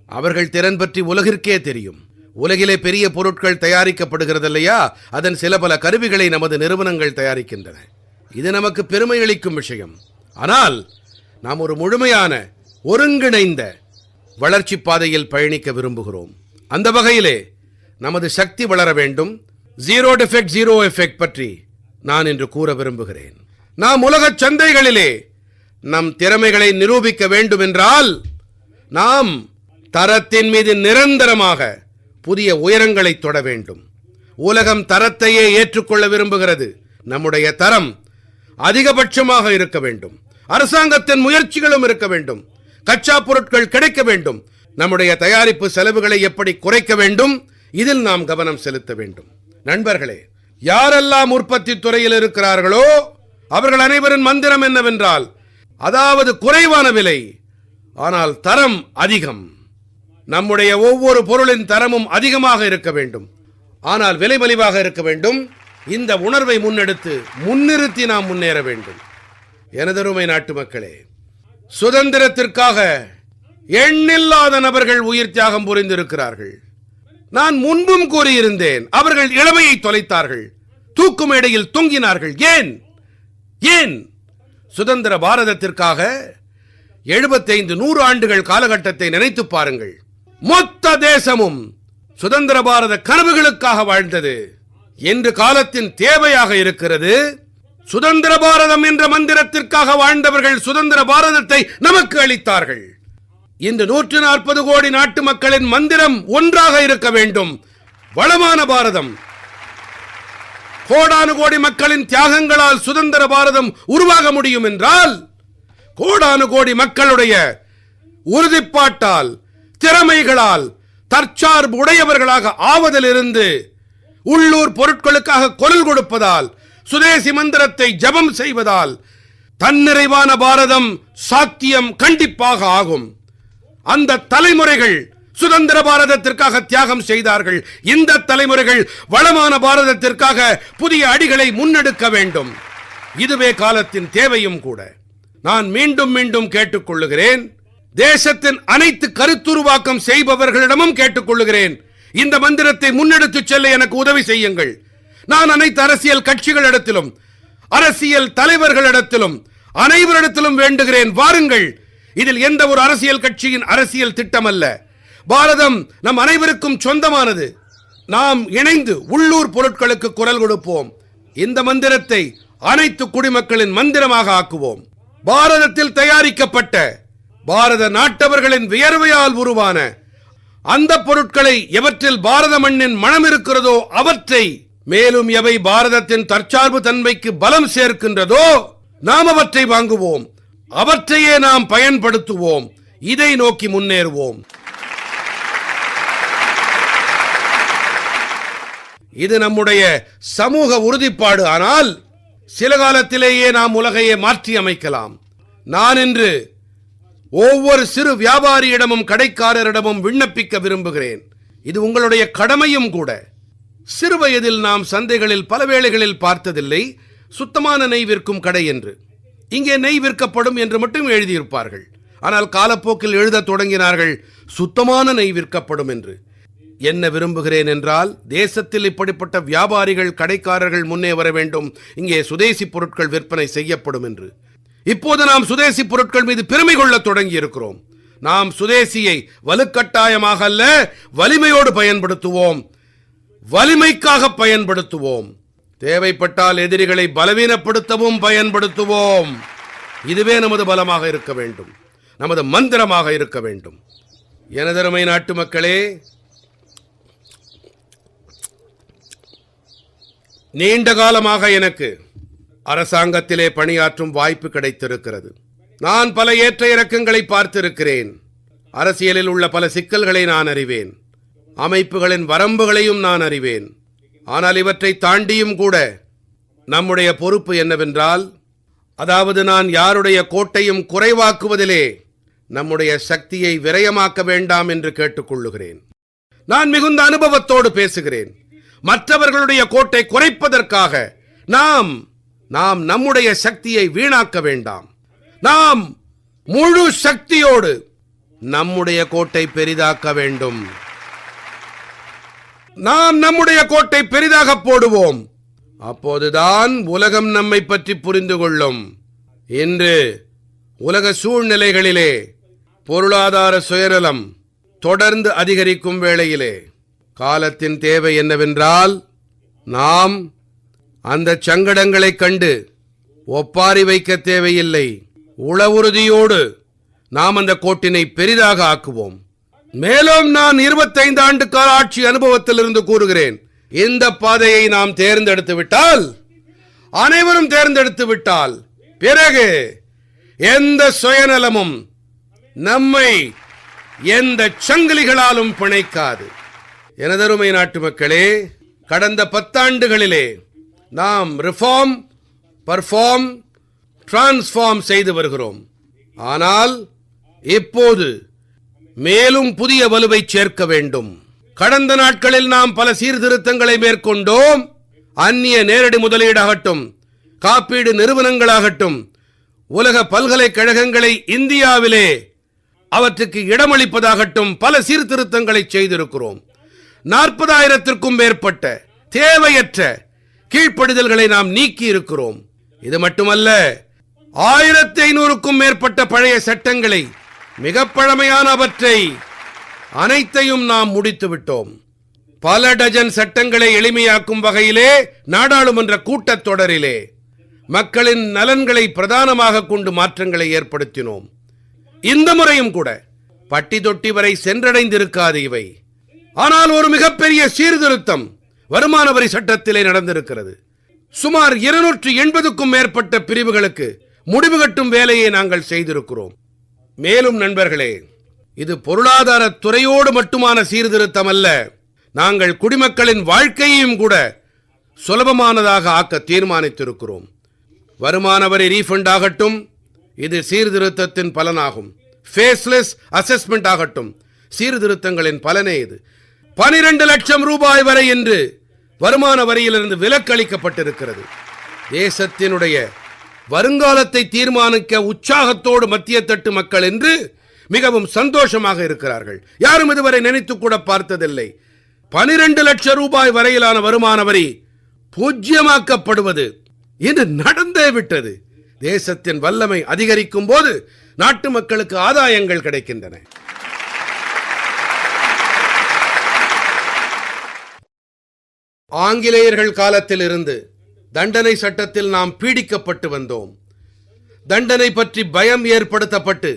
அவர்கள் திறன் பற்றி உலகிற்கே தெரியும். உலகிலே பெரிய பொருட்கள் தயாரிக்கப்படுகிறது இல்லையா? அதன் சில பல கருவிகளை நமது நிறுவனங்கள் தயாரிக்கின்றன. இது நமக்கு பெருமை அளிக்கும் விஷயம். ஆனால் நாம் ஒரு முழுமையான ஒருங்கிணைந்த வளர்ச்சி பாதையில் பயணிக்க விரும்புகிறோம். அந்த வகையிலே நமது சக்தி வளர வேண்டும். ஜீரோ டிஃபெக்ட் ஜீரோ எஃபெக்ட் பற்றி நான் இன்று கூற விரும்புகிறேன். நாம் உலக சந்தைகளிலே நம் திறமைகளை நிரூபிக்க வேண்டும் என்றால் நாம் தரத்தின் மீது நிரந்தரமாக புதிய உயரங்களை தொட வேண்டும். உலகம் தரத்தையே ஏற்றுக்கொள்ள விரும்புகிறது. நம்முடைய தரம் அதிகபட்சமாக இருக்க வேண்டும். அரசாங்கத்தின் முயற்சிகளும் இருக்க வேண்டும். கச்சா பொருட்கள் கிடைக்க வேண்டும். நம்முடைய தயாரிப்பு செலவுகளை எப்படி குறைக்க வேண்டும், இதில் நாம் கவனம் செலுத்த வேண்டும். நண்பர்களே, யாரெல்லாம் உற்பத்தி துறையில் இருக்கிறார்களோ அவர்கள் அனைவரின் மந்திரம் என்னவென்றால், அதாவது குறைவான விலை ஆனால் தரம் அதிகம். நம்முடைய ஒவ்வொரு பொருளின் தரமும் அதிகமாக இருக்க வேண்டும், ஆனால் விலை மலிவாக இருக்க வேண்டும். இந்த உணர்வை முன்னிறுத்தி நாம் முன்னேற வேண்டும். எனதருமை நாட்டு மக்களே, சுதந்திரத்திற்காக எண்ணில்லாத நபர்கள் உயிர் தியாகம் புரிந்திருக்கிறார்கள். நான் முன்பும் கூறியிருந்தேன், அவர்கள் இளமையை தொலைத்தார்கள், தூக்கு மேடையில் தொங்கினார்கள். ஏன் சுதந்திர பாரதத்திற்காக 75-100 ஆண்டுகள் காலகட்டத்தை நினைத்து பாருங்கள். மொத்த தேசமும் சுதந்திர பாரத கனவுகளுக்காக வாழ்ந்தது. என்று காலத்தின் தேவையாக இருக்கிறது. சுதந்திர பாரதம் என்ற மந்திரத்திற்காக வாழ்ந்தவர்கள் சுதந்திர பாரதத்தை நமக்கு அளித்தார்கள். இந்த 140 கோடி நாட்டு மக்களின் மந்திரம் ஒன்றாக இருக்க வேண்டும், வளமான பாரதம். கோடானு கோடி மக்களின் தியாகங்களால் சுதந்திர பாரதம் உருவாக முடியும் என்றால், கோடானு கோடி மக்களுடைய உறுதிப்பாட்டால், திறமைகளால் தற்சார்பு உடையவர்களாக ஆவதிலிருந்து, உள்ளூர் பொருட்களுக்காக குரல் கொடுப்பதால், சுதேசி மந்திரத்தை ஜபம் செய்வதால் தன்னிறைவான பாரதம் சாத்தியம் கண்டிப்பாக ஆகும். அந்த தலைமுறைகள் சுதந்திர பாரதத்திற்காக தியாகம் செய்தார்கள். இந்த தலைமுறைகள் வளமான பாரதத்திற்காக புதிய அடிகளை முன்னெடுக்க வேண்டும். இதுவே காலத்தின் தேவையும் கூட. நான் மீண்டும் மீண்டும் கேட்டுக்கொள்ளுகிறேன், தேசத்தின் அனைத்து கருத்துருவாக்கம் செய்பவர்களிடமும் கேட்டுக்கொள்ளுகிறேன், இந்த மந்திரத்தை முன்னெடுத்துச் செல்ல எனக்கு உதவி செய்யுங்கள். நான் அனைத்து அரசியல் கட்சிகளிடத்திலும், அரசியல் தலைவர்களிடத்திலும், அனைவரிடத்திலும் வேண்டுகிறேன், வாருங்கள். இதில் எந்த ஒரு அரசியல் கட்சியின் அரசியல் திட்டம் அல்ல. பாரதம் நம் அனைவருக்கும் சொந்தமானது. நாம் இணைந்து உள்ளூர் பொருட்களுக்கு குரல் கொடுப்போம். இந்த மந்திரத்தை அனைத்து குடிமக்களின் மந்திரமாக ஆக்குவோம். பாரதத்தில் தயாரிக்கப்பட்ட, பாரத நாட்டவர்களின் வியர்வையால் உருவான அந்த பொருட்களை, எவற்றில் பாரத மண்ணின் மனம் இருக்கிறதோ அவற்றை, மேலும் எவை பாரதத்தின் தற்சார்பு தன்மைக்கு பலம் சேர்க்கின்றதோ நாம் அவற்றை வாங்குவோம், அவற்றையே நாம் பயன்படுத்துவோம். இதை நோக்கி முன்னேறுவோம். இது நம்முடைய சமூக உறுதிப்பாடு. ஆனால் சில காலத்திலேயே நாம் உலகையே மாற்றி அமைக்கலாம். நான் இன்று ஒவ்வொரு சிறு வியாபாரியிடமும் கடைக்காரரிடமும் விண்ணப்பிக்க விரும்புகிறேன், இது உங்களுடைய கடமையும் கூட. சிறு வயதில் நாம் சந்தைகளில் பல வேளைகளில் பார்த்ததில்லை சுத்தமான நெய் விற்கும் கடை என்று. இங்கே நெய் விற்கப்படும் என்று மட்டும் எழுதியிருப்பார்கள். ஆனால் காலப்போக்கில் எழுதத் தொடங்கினார்கள் சுத்தமான நெய் விற்கப்படும் என்று. என்ன விரும்புகிறேன் என்றால், தேசத்தில் இப்படிப்பட்ட வியாபாரிகள், கடைக்காரர்கள் முன்னே வர வேண்டும், இங்கே சுதேசி பொருட்கள் விற்பனை செய்யப்படும் என்று. இப்போது நாம் சுதேசி பொருட்கள் மீது பெருமை கொள்ள தொடங்கி இருக்கிறோம். நாம் சுதேசியை வலுக்கட்டாயமாக அல்ல, வலிமையோடு பயன்படுத்துவோம், வலிமைக்காக பயன்படுத்துவோம். தேவைப்பட்டால் எதிரிகளை பலவீனப்படுத்தவும் பயன்படுத்துவோம். இதுவே நமது பலமாக இருக்க வேண்டும். நமது மந்திரமாக இருக்க வேண்டும். எனதருமை நாட்டு மக்களே, நீண்ட காலமாக எனக்கு அரசாங்கத்திலே பணியாற்றும் வாய்ப்பு கிடைத்திருக்கிறது. நான் பல ஏற்ற இறக்கங்களை பார்த்திருக்கிறேன். அரசியலில் உள்ள பல சிக்கல்களை நான் அறிவேன். அமைப்புகளின் வரம்புகளையும் நான் அறிவேன். ஆனால் இவற்றை தாண்டியும் கூட நம்முடைய பொறுப்பு என்னவென்றால், அதாவது நான் யாருடைய கோட்டையும் குறைவாக்குவதிலே நம்முடைய சக்தியை விரயமாக்க வேண்டாம் என்று கேட்டுக்கொள்ளுகிறேன். நான் மிகுந்த அனுபவத்தோடு பேசுகிறேன். மற்றவர்களுடைய கோட்டை குறைப்பதற்காக நாம் நம்முடைய சக்தியை வீணாக்க வேண்டாம். நாம் முழு சக்தியோடு நம்முடைய கோட்டை பெரிதாக்க வேண்டும். நாம் நம்முடைய கோட்டை பெரிதாக போடுவோம். அப்போதுதான் உலகம் நம்மை பற்றி புரிந்து கொள்ளும். இன்று உலக சூழ்நிலைகளிலே பொருளாதார சுயநலம் தொடர்ந்து அதிகரிக்கும் வேளையிலே காலத்தின் தேவை என்னவென்றால், நாம் அந்த சங்கடங்களைக் கண்டு ஒப்பாரி வைக்க தேவையில்லை. உளவுறுதியோடு நாம் அந்த கோட்டினை பெரிதாக ஆக்குவோம். மேலும் நான் 25 ஆண்டு கால ஆட்சி அனுபவத்திலிருந்து கூறுகிறேன், இந்த பாதையை நாம் தேர்ந்தெடுத்து விட்டால், அனைவரும் தேர்ந்தெடுத்து விட்டால், பிறகு எந்த சுயநலமும் நம்மை எந்த சங்கிலிகளாலும் பிணைக்காது. எனதருமை நாட்டு மக்களே, கடந்த 10 ஆண்டுகளிலே நாம் ரிஃபார்ம், பர்ஃபார்ம், டிரான்ஸ்ஃபார்ம் செய்து வருகிறோம். ஆனால் இப்போது மேலும் புதிய வலுவை சேர்க்க வேண்டும். கடந்த நாட்களில் நாம் பல சீர்திருத்தங்களை மேற்கொண்டோம். அந்நிய நேரடி முதலீடாகட்டும், காப்பீடு நிறுவனங்களாகட்டும், உலக பல்கலைக்கழகங்களை இந்தியாவிலே அவற்றுக்கு இடமளிப்பதாகட்டும், பல சீர்திருத்தங்களை செய்திருக்கிறோம். 40,000த்திற்கும் மேற்பட்ட தேவையற்ற கீழ்ப்படிதல்களை நாம் நீக்கி இருக்கிறோம். இது மட்டுமல்ல, 1500க்கும் மேற்பட்ட பழைய சட்டங்களை, மிக பழமையானவற்றை அனைத்தையும் நாம் முடித்து விட்டோம். பல டஜன் சட்டங்களை எளிமையாக்கும் வகையிலே நாடாளுமன்ற கூட்டத்தொடரிலே மக்களின் நலன்களை பிரதானமாக கொண்டு மாற்றங்களை ஏற்படுத்தினோம். இந்த முறையும் கூட பட்டி தொட்டி வரை சென்றடைந்திருக்காது இவை. ஆனால் ஒரு மிகப்பெரிய சீர்திருத்தம் வருமான வரி சட்டத்திலே நடந்திருக்கிறது. சுமார் 280க்கும் மேற்பட்ட பிரிவுகளுக்கு முடிவு கட்டும் வேலையை நாங்கள் செய்திருக்கிறோம். மேலும் நண்பர்களே, இது பொருளாதார துறையோடு மட்டுமான சீர்திருத்தம் அல்ல. நாங்கள் குடிமக்களின் வாழ்க்கையையும் கூட சுலபமானதாக ஆக்க தீர்மானித்திருக்கிறோம். வருமான வரி ரீஃபண்ட் ஆகட்டும், இது சீர்திருத்தத்தின் பலனாகும். ஃபேஸ்லெஸ் அசஸ்மெண்ட் ஆகட்டும், சீர்திருத்தங்களின் பலனே இது. 12 லட்சம் ரூபாய் வரை என்று வருமான வரியிலிருந்து விலக்களிக்கப்பட்டிருக்கிறது. தேசத்தினுடைய வருங்காலத்தை தீர்மானிக்க உற்சாகத்தோடு மத்திய தட்டு மக்கள் என்று மிகவும் சந்தோஷமாக இருக்கிறார்கள். யாரும் இதுவரை நினைத்து கூட பார்த்ததில்லை. 12 லட்சம் ரூபாய் வரையிலான வருமான வரி பூஜ்யமாக்கப்படுவது இன்று நடந்தே விட்டது. தேசத்தின் வல்லமை அதிகரிக்கும் போது நாட்டு மக்களுக்கு ஆதாயங்கள் கிடைக்கின்றன. ஆங்கிலேயர்கள் காலத்தில் இருந்து தண்டனை சட்டத்தில் நாம் பீடிக்கப்பட்டு வந்தோம். தண்டனை பற்றி பயம் ஏற்படுத்தப்பட்டு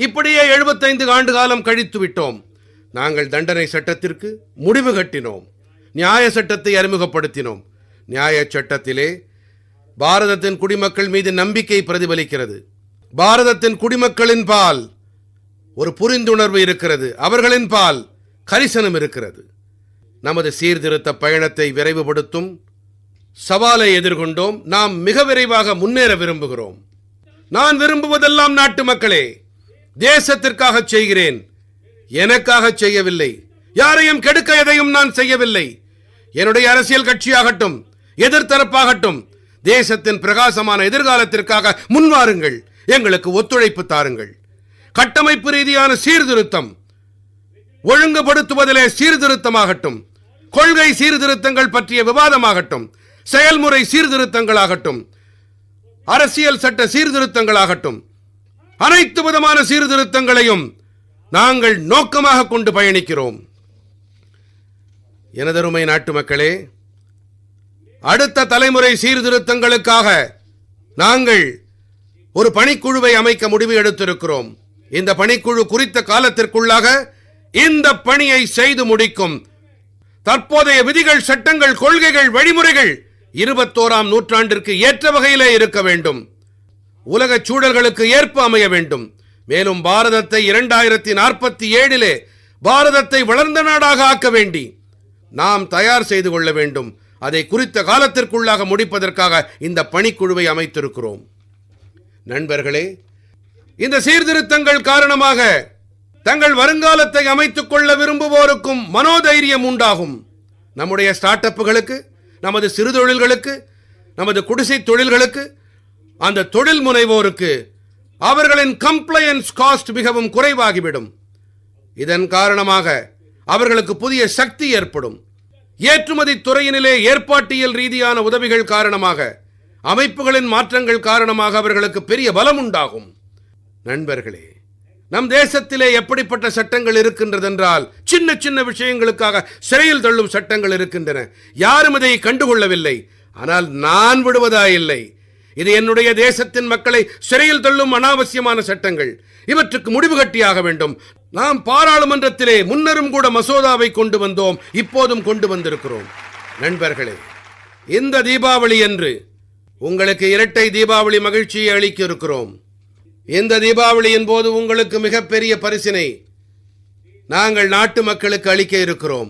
இப்படியே 75 ஆண்டு காலம் கழித்து விட்டோம். நாங்கள் தண்டனை சட்டத்திற்கு முடிவு கட்டினோம். நியாய சட்டத்தை அறிமுகப்படுத்தினோம். நியாய சட்டத்திலே பாரதத்தின் குடிமக்கள் மீது நம்பிக்கை பிரதிபலிக்கிறது. பாரதத்தின் குடிமக்களின் பால் ஒரு புரிந்துணர்வு இருக்கிறது. அவர்களின் பால் கரிசனம் இருக்கிறது. நமது சீர்திருத்த பயணத்தை விரைவுபடுத்தும் சவாலை எதிர்கொண்டோம். நாம் மிக விரைவாக முன்னேற விரும்புகிறோம். நான் விரும்புவதெல்லாம் நாட்டு மக்களே, தேசத்திற்காக செய்கிறேன், எனக்காக செய்யவில்லை. யாரையும் கெடுக்க எதையும் நான் செய்யவில்லை. என்னுடைய அரசியல் கட்சியாகட்டும், எதிர்த்தரப்பாகட்டும், தேசத்தின் பிரகாசமான எதிர்காலத்திற்காக முன்வாருங்கள், எங்களுக்கு ஒத்துழைப்பு தாருங்கள். கட்டமைப்பு ரீதியான சீர்திருத்தம், ஒழுங்குபடுத்துவதிலே சீர்திருத்தமாகட்டும், கொள்கை சீர்திருத்தங்கள் பற்றிய விவாதமாகட்டும், செயல்முறை சீர்திருத்தங்களாகட்டும், அரசியல் சட்ட சீர்திருத்தங்களாகட்டும், அனைத்து விதமான சீர்திருத்தங்களையும் நாங்கள் நோக்கமாக கொண்டு பயணிக்கிறோம். எனதருமை நாட்டு மக்களே, அடுத்த தலைமுறை சீர்திருத்தங்களுக்காக நாங்கள் ஒரு பணிக்குழுவை அமைக்க முடிவு எடுத்திருக்கிறோம். இந்த பணிக்குழு குறித்த காலத்திற்குள்ளாக இந்த பணியை செய்து முடிக்கும். தற்போதைய விதிகள், சட்டங்கள், கொள்கைகள், வழிமுறைகள் 21ஆம் நூற்றாண்டிற்கு ஏற்ற வகையிலே இருக்க வேண்டும். உலக சூழல்களுக்கு ஏற்ப அமைய வேண்டும். மேலும் பாரதத்தை 2047 பாரதத்தை வளர்ந்த நாடாக ஆக்க வேண்டி நாம் தயார் செய்து கொள்ள வேண்டும். அதை குறித்த காலத்திற்குள்ளாக முடிப்பதற்காக இந்த பணிக்குழுவை அமைத்திருக்கிறோம். நண்பர்களே, இந்த சீர்திருத்தங்கள் காரணமாக தங்கள் வருங்காலத்தை அமைத்துக் கொள்ள விரும்புவோருக்கும் மனோதைரியம் உண்டாகும். நம்முடைய ஸ்டார்ட் அப்புகளுக்கு, நமது சிறு தொழில்களுக்கு, நமது குடிசை தொழில்களுக்கு, அந்த தொழில் முனைவோருக்கு அவர்களின் கம்ப்ளையன்ஸ் காஸ்ட் மிகவும் குறைவாகிவிடும். இதன் காரணமாக அவர்களுக்கு புதிய சக்தி ஏற்படும். ஏற்றுமதி துறையினிலே ஏற்பாட்டியல் ரீதியான உதவிகள் காரணமாக, அமைப்புகளின் மாற்றங்கள் காரணமாக அவர்களுக்கு பெரிய பலம் உண்டாகும். நண்பர்களே, நம் தேசத்திலே எப்படிப்பட்ட சட்டங்கள் இருக்கின்றதென்றால், சின்ன சின்ன விஷயங்களுக்காக சிறையில் தள்ளும் சட்டங்கள் இருக்கின்றன. யாரும் இதை கண்டுகொள்ளவில்லை. ஆனால் நான் விடுவதாயில்லை. இது என்னுடைய தேசத்தின் மக்களை சிறையில் தள்ளும் அனாவசியமான சட்டங்கள். இவற்றுக்கு முடிவு கட்டியாக வேண்டும். நாம் பாராளுமன்றத்திலே முன்னரும் கூட மசோதாவை கொண்டு வந்தோம், இப்போதும் கொண்டு வந்திருக்கிறோம். நண்பர்களே, இந்த தீபாவளி அன்று உங்களுக்கு இரட்டை தீபாவளி மகிழ்ச்சியை அளிக்க இருக்கிறோம். இந்த தீபாவளியின் போது உங்களுக்கு மிகப்பெரிய பரிசினை நாங்கள் நாட்டு மக்களுக்கு அளிக்க இருக்கிறோம்.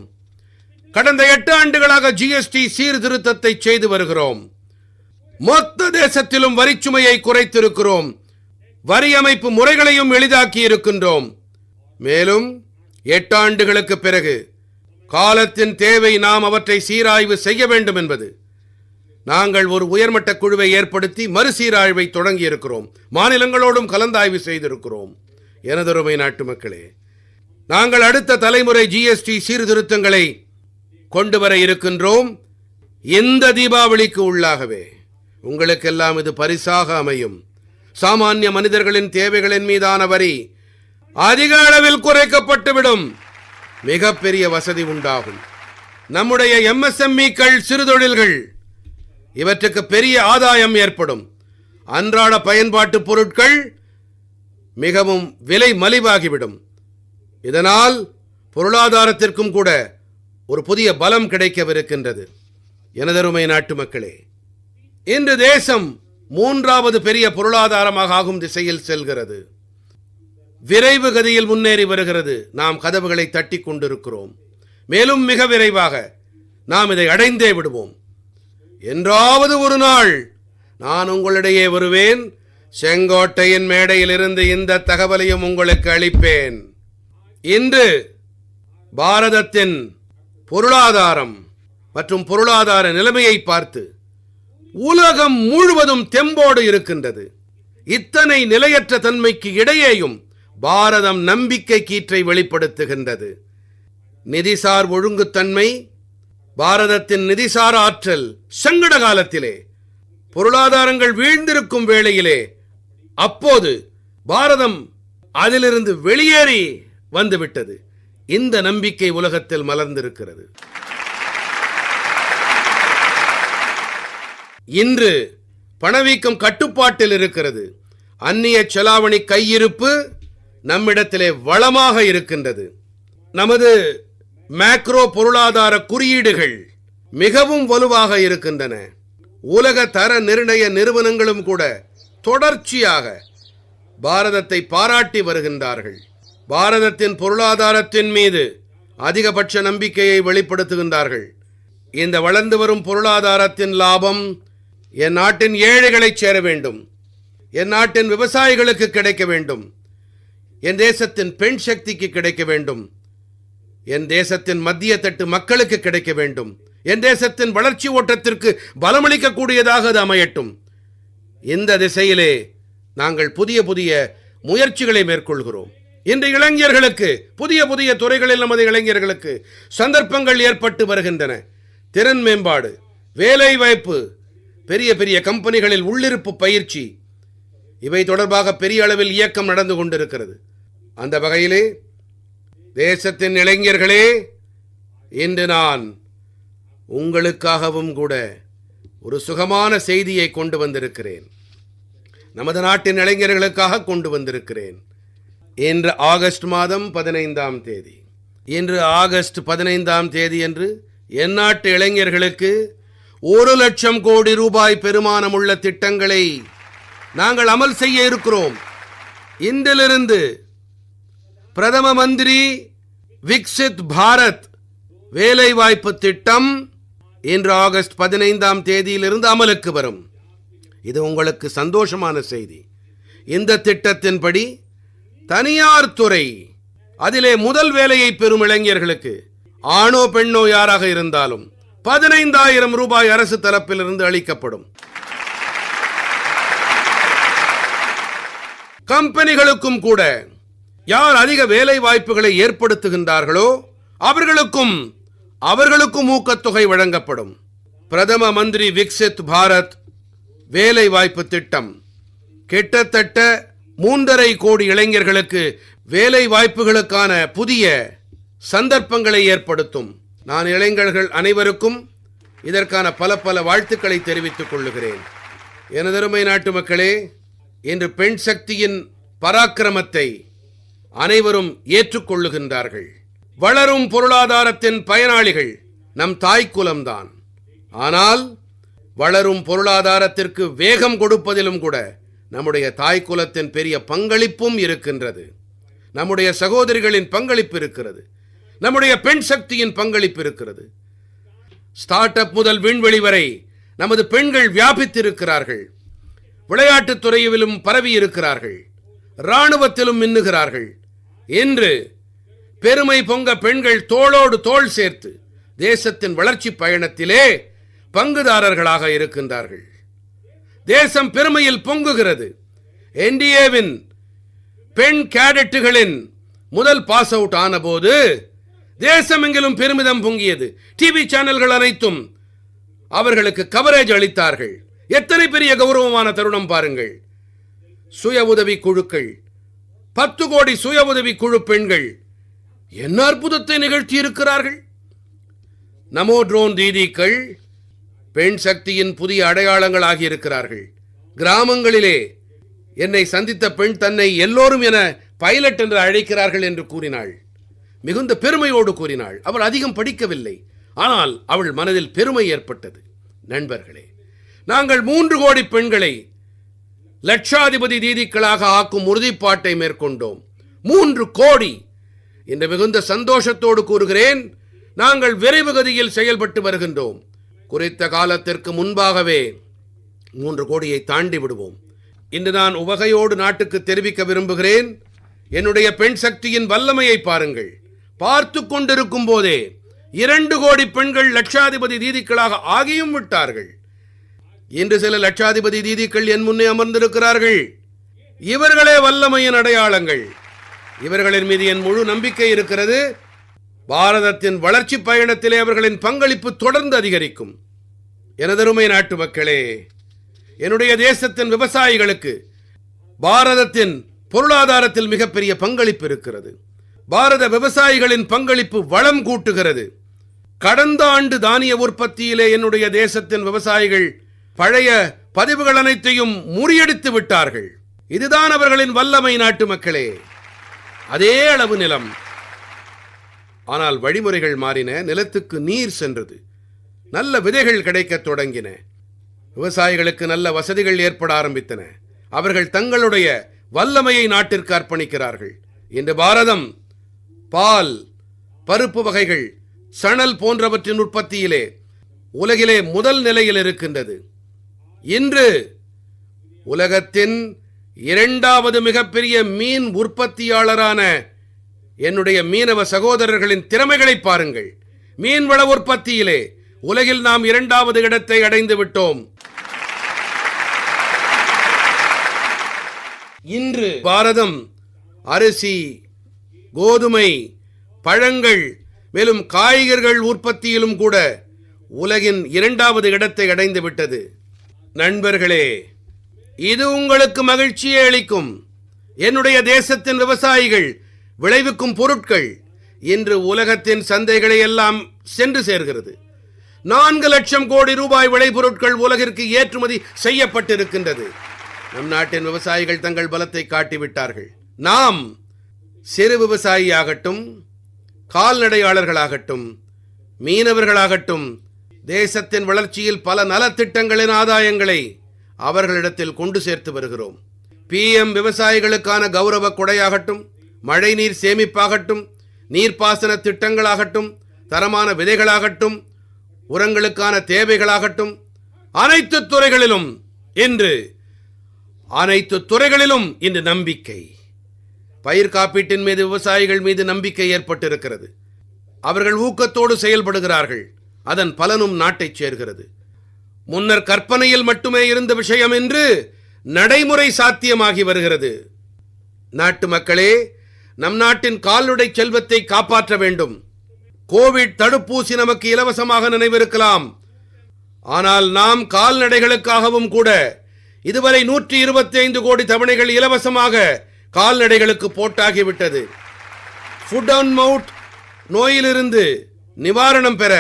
கடந்த 8 ஆண்டுகளாக ஜிஎஸ்டி சீர்திருத்தத்தை செய்து வருகிறோம். மொத்த தேசத்திலும் வரிச்சுமையை குறைத்திருக்கிறோம். வரி அமைப்பு முறைகளையும் எளிதாக்கி இருக்கின்றோம். மேலும் 8 ஆண்டுகளுக்கு பிறகு காலத்தின் தேவை, நாம் அவற்றை சீராய்வு செய்ய வேண்டும் என்பது. நாங்கள் ஒரு உயர்மட்ட குழுவை ஏற்படுத்தி மறுசீராய்வை தொடங்கி இருக்கிறோம். மாநிலங்களோடும் கலந்தாய்வு செய்திருக்கிறோம். எனதருமை நாட்டு மக்களே, நாங்கள் அடுத்த தலைமுறை ஜிஎஸ்டி சீர்திருத்தங்களை கொண்டு வர இருக்கின்றோம். இந்த தீபாவளிக்கு உள்ளாகவே உங்களுக்கெல்லாம் இது பரிசாக அமையும். சாமானிய மனிதர்களின் தேவைகளின் மீதான வரி அதிக அளவில் குறைக்கப்பட்டுவிடும். மிகப்பெரிய வசதி உண்டாகும். நம்முடைய எம்எஸ்எம்இக்கள், சிறுதொழில்கள், இவற்றுக்கு பெரிய ஆதாயம் ஏற்படும். அன்றாட பயன்பாட்டு பொருட்கள் மிகவும் விலை மலிவாகிவிடும். இதனால் பொருளாதாரத்திற்கும் கூட ஒரு புதிய பலம் கிடைக்கவிருக்கின்றது. எனதருமை நாட்டு மக்களே, இன்று தேசம் 3வது பெரிய பொருளாதாரமாக ஆகும் திசையில் செல்கிறது. விரைவு கதியில் முன்னேறி வருகிறது. நாம் கதவுகளை தட்டி கொண்டிருக்கிறோம். மேலும் மிக விரைவாக நாம் இதை அடைந்தே விடுவோம். என்றாவது ஒரு நாள் நான் உங்களிடையே வருவேன். செங்கோட்டையின் மேடையில் இருந்து இந்த தகவலையும் உங்களுக்கு அளிப்பேன். இன்று பாரதத்தின் பொருளாதாரம் மற்றும் பொருளாதார நிலைமையை பார்த்து உலகம் முழுவதும் தெம்போடு இருக்கின்றது. இத்தனை நிலையற்ற தன்மைக்கு இடையேயும் பாரதம் நம்பிக்கை கீற்றை வெளிப்படுத்துகின்றது. நிதிசார் ஒழுங்குத்தன்மை, பாரதத்தின் நிதிசார் ஆற்றல் சங்கட காலத்திலே, பொருளாதாரங்கள் வீழ்ந்திருக்கும் வேளையிலே, அப்போது பாரதம் அதிலிருந்து வெளியேறி வந்துவிட்டது. இந்த நம்பிக்கை உலகத்தில் மலர்ந்திருக்கிறது. இன்று பணவீக்கம் கட்டுப்பாட்டில் இருக்கிறது. அந்நிய செலாவணி கையிருப்பு நம்மிடத்திலே வளமாக இருக்கின்றது. நமது மேக்ரோ பொருளாதார குறியீடுகள் மிகவும் வலுவாக இருக்கின்றன. உலக தர நிர்ணய நிறுவனங்களும் கூட தொடர்ச்சியாக பாரதத்தை பாராட்டி வருகின்றார்கள். பாரதத்தின் பொருளாதாரத்தின் மீது அதிகபட்ச நம்பிக்கையை வெளிப்படுத்துகின்றார்கள். இந்த வளர்ந்து வரும் பொருளாதாரத்தின் லாபம் என் நாட்டின் ஏழைகளைச் சேர வேண்டும். என் நாட்டின் விவசாயிகளுக்கு கிடைக்க வேண்டும். என் தேசத்தின் பெண் சக்திக்கு கிடைக்க வேண்டும். என் தேசத்தின் மத்திய தட்டு மக்களுக்கு கிடைக்க வேண்டும். என் தேசத்தின் வளர்ச்சி ஓட்டத்திற்கு பலமளிக்கக்கூடியதாக அது அமையட்டும். இந்த திசையிலே நாங்கள் புதிய புதிய முயற்சிகளை மேற்கொள்கிறோம். இன்று இளைஞர்களுக்கு, புதிய புதிய துறைகளில் நமது இளைஞர்களுக்கு சந்தர்ப்பங்கள் ஏற்பட்டு வருகின்றன. திறன் மேம்பாடு, வேலை வாய்ப்பு, பெரிய பெரிய கம்பெனிகளில் உள்ளிருப்பு பயிற்சி, இவை தொடர்பாக பெரிய அளவில் இயக்கம் நடந்து கொண்டிருக்கிறது. அந்த வகையிலே தேசத்தின் இளைஞர்களே, இன்று நான் உங்களுக்காகவும் கூட ஒரு சுகமான செய்தியை கொண்டு வந்திருக்கிறேன். நமது நாட்டின் இளைஞர்களுக்காக கொண்டு வந்திருக்கிறேன். இன்று ஆகஸ்ட் மாதம் 15ஆம் தேதி. இன்று ஆகஸ்ட் 15ஆம் தேதி என்று எந்நாட்டு இளைஞர்களுக்கு 1,00,000 கோடி ரூபாய் பெறுமானமுள்ள திட்டங்களை நாங்கள் அமல் செய்ய இருக்கிறோம். இன்றிலிருந்து பிரதம மந்திரி விக்சித் பாரத் வேலைவாய்ப்பு திட்டம் இன்று ஆகஸ்ட் 15ஆம் தேதியிலிருந்து அமலுக்கு வரும். இது உங்களுக்கு சந்தோஷமான செய்தி. இந்த திட்டத்தின்படி தனியார் துறை, அதிலே முதல் வேலையை பெறும் இளைஞர்களுக்கு ஆணோ பெண்ணோ யாராக இருந்தாலும் 15,000 ரூபாய் அரசு தரப்பிலிருந்து அளிக்கப்படும். கம்பெனிகளுக்கும் கூட யார் அதிக வேலை வாய்ப்புகளை ஏற்படுத்துகின்றார்களோ அவர்களுக்கும் ஊக்கத்தொகை வழங்கப்படும். பிரதம மந்திரி விக்சித் பாரத் வேலை வாய்ப்பு திட்டம் கிட்டத்தட்ட 3,50 கோடி இளைஞர்களுக்கு வேலை வாய்ப்புகளுக்கான புதிய சந்தர்ப்பங்களை ஏற்படுத்தும். நான் இளைஞர்கள் அனைவருக்கும் இதற்கான பல வாழ்த்துக்களை தெரிவித்துக் கொள்ளுகிறேன். எனதருமை நாட்டு மக்களே, இன்று பெண் சக்தியின் பராக்கிரமத்தை அனைவரும் ஏற்றுக்கொள்ளுகின்றார்கள். வளரும் பொருளாதாரத்தின் பயனாளிகள் நம் தாய்க்குலம்தான். ஆனால் வளரும் பொருளாதாரத்திற்கு வேகம் கொடுப்பதிலும் கூட நம்முடைய தாய்க்குலத்தின் பெரிய பங்களிப்பும் இருக்கின்றது. நம்முடைய சகோதரிகளின் பங்களிப்பு இருக்கிறது. நம்முடைய பெண் சக்தியின் பங்களிப்பு இருக்கிறது. ஸ்டார்ட் அப் முதல் விண்வெளி வரை நமது பெண்கள் வியாபித்திருக்கிறார்கள். விளையாட்டுத் துறையிலும் பரவி இருக்கிறார்கள். இராணுவத்திலும் மின்னுகிறார்கள். இன்று பெருமை பொங்க பெண்கள் தோளோடு தோள் சேர்த்து தேசத்தின் வளர்ச்சி பயணத்திலே பங்குதாரர்களாக இருக்கின்றார்கள். தேசம் பெருமையில் பொங்குகிறது. என்டிஏவின் பெண் கேடட்டுகளின் முதல் பாஸ் அவுட் ஆன போது தேசமெங்கிலும் பெருமிதம் பொங்கியது. டிவி சேனல்கள் அனைத்தும் அவர்களுக்கு கவரேஜ் அளித்தார்கள். எத்தனை பெரிய கௌரவமான தருணம் பாருங்கள். சுய உதவி குழுக்கள், 10 கோடி சுய உதவி குழு பெண்கள் என்ன அற்புதத்தை நிகழ்த்தி இருக்கிறார்கள். நமோ ட்ரோன் தீதிகள் பெண் சக்தியின் புதிய அடையாளங்கள் ஆகியிருக்கிறார்கள். கிராமங்களிலே என்னை சந்தித்த பெண் தன்னை எல்லோரும் என பைலட் என்று அழைக்கிறார்கள் என்று கூறினாள். மிகுந்த பெருமையோடு கூறினாள். அவள் அதிகம் படிக்கவில்லை, ஆனால் அவள் மனதில் பெருமை ஏற்பட்டது. நண்பர்களே, நாங்கள் 3 கோடி பெண்களை லட்சாதிபதி தீதிக்களாக ஆக்கும் உறுதிப்பாட்டை மேற்கொண்டோம். 3 கோடி. இந்த மிகுந்த சந்தோஷத்தோடு கூறுகிறேன், நாங்கள் விரைவு கதியில் செயல்பட்டு வருகின்றோம். குறித்த காலத்திற்கு முன்பாகவே 3 கோடியை தாண்டி விடுவோம். இன்று நான் உவகையோடு நாட்டுக்கு தெரிவிக்க விரும்புகிறேன், என்னுடைய பெண் சக்தியின் வல்லமையை பாருங்கள். பார்த்து கொண்டிருக்கும் போதே 2 கோடி பெண்கள் லட்சாதிபதி தீதிக்களாக ஆகியும் விட்டார்கள். இன்று சில லட்சாதிபதி தீதிகள் என் முன்னே அமர்ந்திருக்கிறார்கள். இவர்களே வல்லமையின் அடையாளங்கள். இவர்களின் மீது என் முழு நம்பிக்கை இருக்கிறது. பாரதத்தின் வளர்ச்சி பயணத்திலே அவர்களின் பங்களிப்பு தொடர்ந்து அதிகரிக்கும். எனதருமை நாட்டு மக்களே, என்னுடைய தேசத்தின் விவசாயிகளுக்கு பாரதத்தின் பொருளாதாரத்தில் மிகப்பெரிய பங்களிப்பு இருக்கிறது. பாரத விவசாயிகளின் பங்களிப்பு வளம் கூட்டுகிறது. கடந்த ஆண்டு தானிய உற்பத்தியிலே என்னுடைய தேசத்தின் விவசாயிகள் பழைய பதிவுகள் அனைத்தையும் முறியடித்து விட்டார்கள். இதுதான் அவர்களின் வல்லமை. நாட்டு மக்களே, அதே அளவு நிலம், ஆனால் வழிமுறைகள் மாறின. நிலத்துக்கு நீர் சென்றது. நல்ல விதைகள் கிடைக்கத் தொடங்கின. விவசாயிகளுக்கு நல்ல வசதிகள் ஏற்பட ஆரம்பித்தன. அவர்கள் தங்களுடைய வல்லமையை நாட்டிற்கு அர்ப்பணிக்கிறார்கள். இன்று பாரதம் பால், பருப்பு வகைகள், சணல் போன்றவற்றின் உற்பத்தியிலே உலகிலே முதல் நிலையில் இருக்கின்றது. இன்று உலகத்தின் 2வது மிகப்பெரிய மீன் உற்பத்தியாளரான என்னுடைய மீனவ சகோதரர்களின் திறமைகளை பாருங்கள். மீன்வள உற்பத்தியிலே உலகில் நாம் 2வது இடத்தை அடைந்து விட்டோம். இன்று பாரதம் அரிசி, கோதுமை, பழங்கள், மேலும் காய்கறிகள் உற்பத்தியிலும் கூட உலகின் 2வது இடத்தை அடைந்து விட்டது. நண்பர்களே, இது உங்களுக்கு மகிழ்ச்சியை அளிக்கும். என்னுடைய தேசத்தின் விவசாயிகள் விளைவிக்கும் பொருட்கள் இன்று உலகத்தின் சந்தைகளை எல்லாம் சென்று சேர்கிறது. 4 லட்சம் கோடி ரூபாய் விளைபொருட்கள் உலகிற்கு ஏற்றுமதி செய்யப்பட்டிருக்கின்றது. நம் நாட்டின் விவசாயிகள் தங்கள் பலத்தை காட்டிவிட்டார்கள். நாம் சிறு விவசாயியாகட்டும், கால்நடையாளர்களாகட்டும், மீனவர்களாகட்டும், தேசத்தின் வளர்ச்சியில் பல நலத்திட்டங்களின் ஆதாயங்களை அவர்களிடத்தில் கொண்டு சேர்த்து வருகிறோம். PM விவசாயிகளுக்கான கௌரவ கொடையாகட்டும், மழைநீர் சேமிப்பாகட்டும், நீர்ப்பாசன திட்டங்களாகட்டும், தரமான விதைகளாகட்டும், உரங்களுக்கான தேவைகளாகட்டும், அனைத்து துறைகளிலும் இன்று நம்பிக்கை. பயிர் காப்பீட்டின் மீது விவசாயிகள் மீது நம்பிக்கை ஏற்பட்டிருக்கிறது. அவர்கள் ஊக்கத்தோடு செயல்படுகிறார்கள். அதன் பலனும் நாட்டைச் சேர்கிறது. முன்னர் கற்பனையில் மட்டுமே இருந்த விஷயம் என்று நடைமுறை சாத்தியமாகி வருகிறது. நாட்டு மக்களே, நம் நாட்டின் கால்நடை செல்வத்தை காப்பாற்ற வேண்டும். கோவிட் தடுப்பூசி நமக்கு இலவசமாக நினைவிருக்கலாம். ஆனால் நாம் கால்நடைகளுக்காகவும் கூட இதுவரை 125 கோடி தவணைகள் இலவசமாக கால்நடைகளுக்கு போட்டாகிவிட்டது. ஃபுட் அண்ட் மவுத் நோயிலிருந்து நிவாரணம் பெற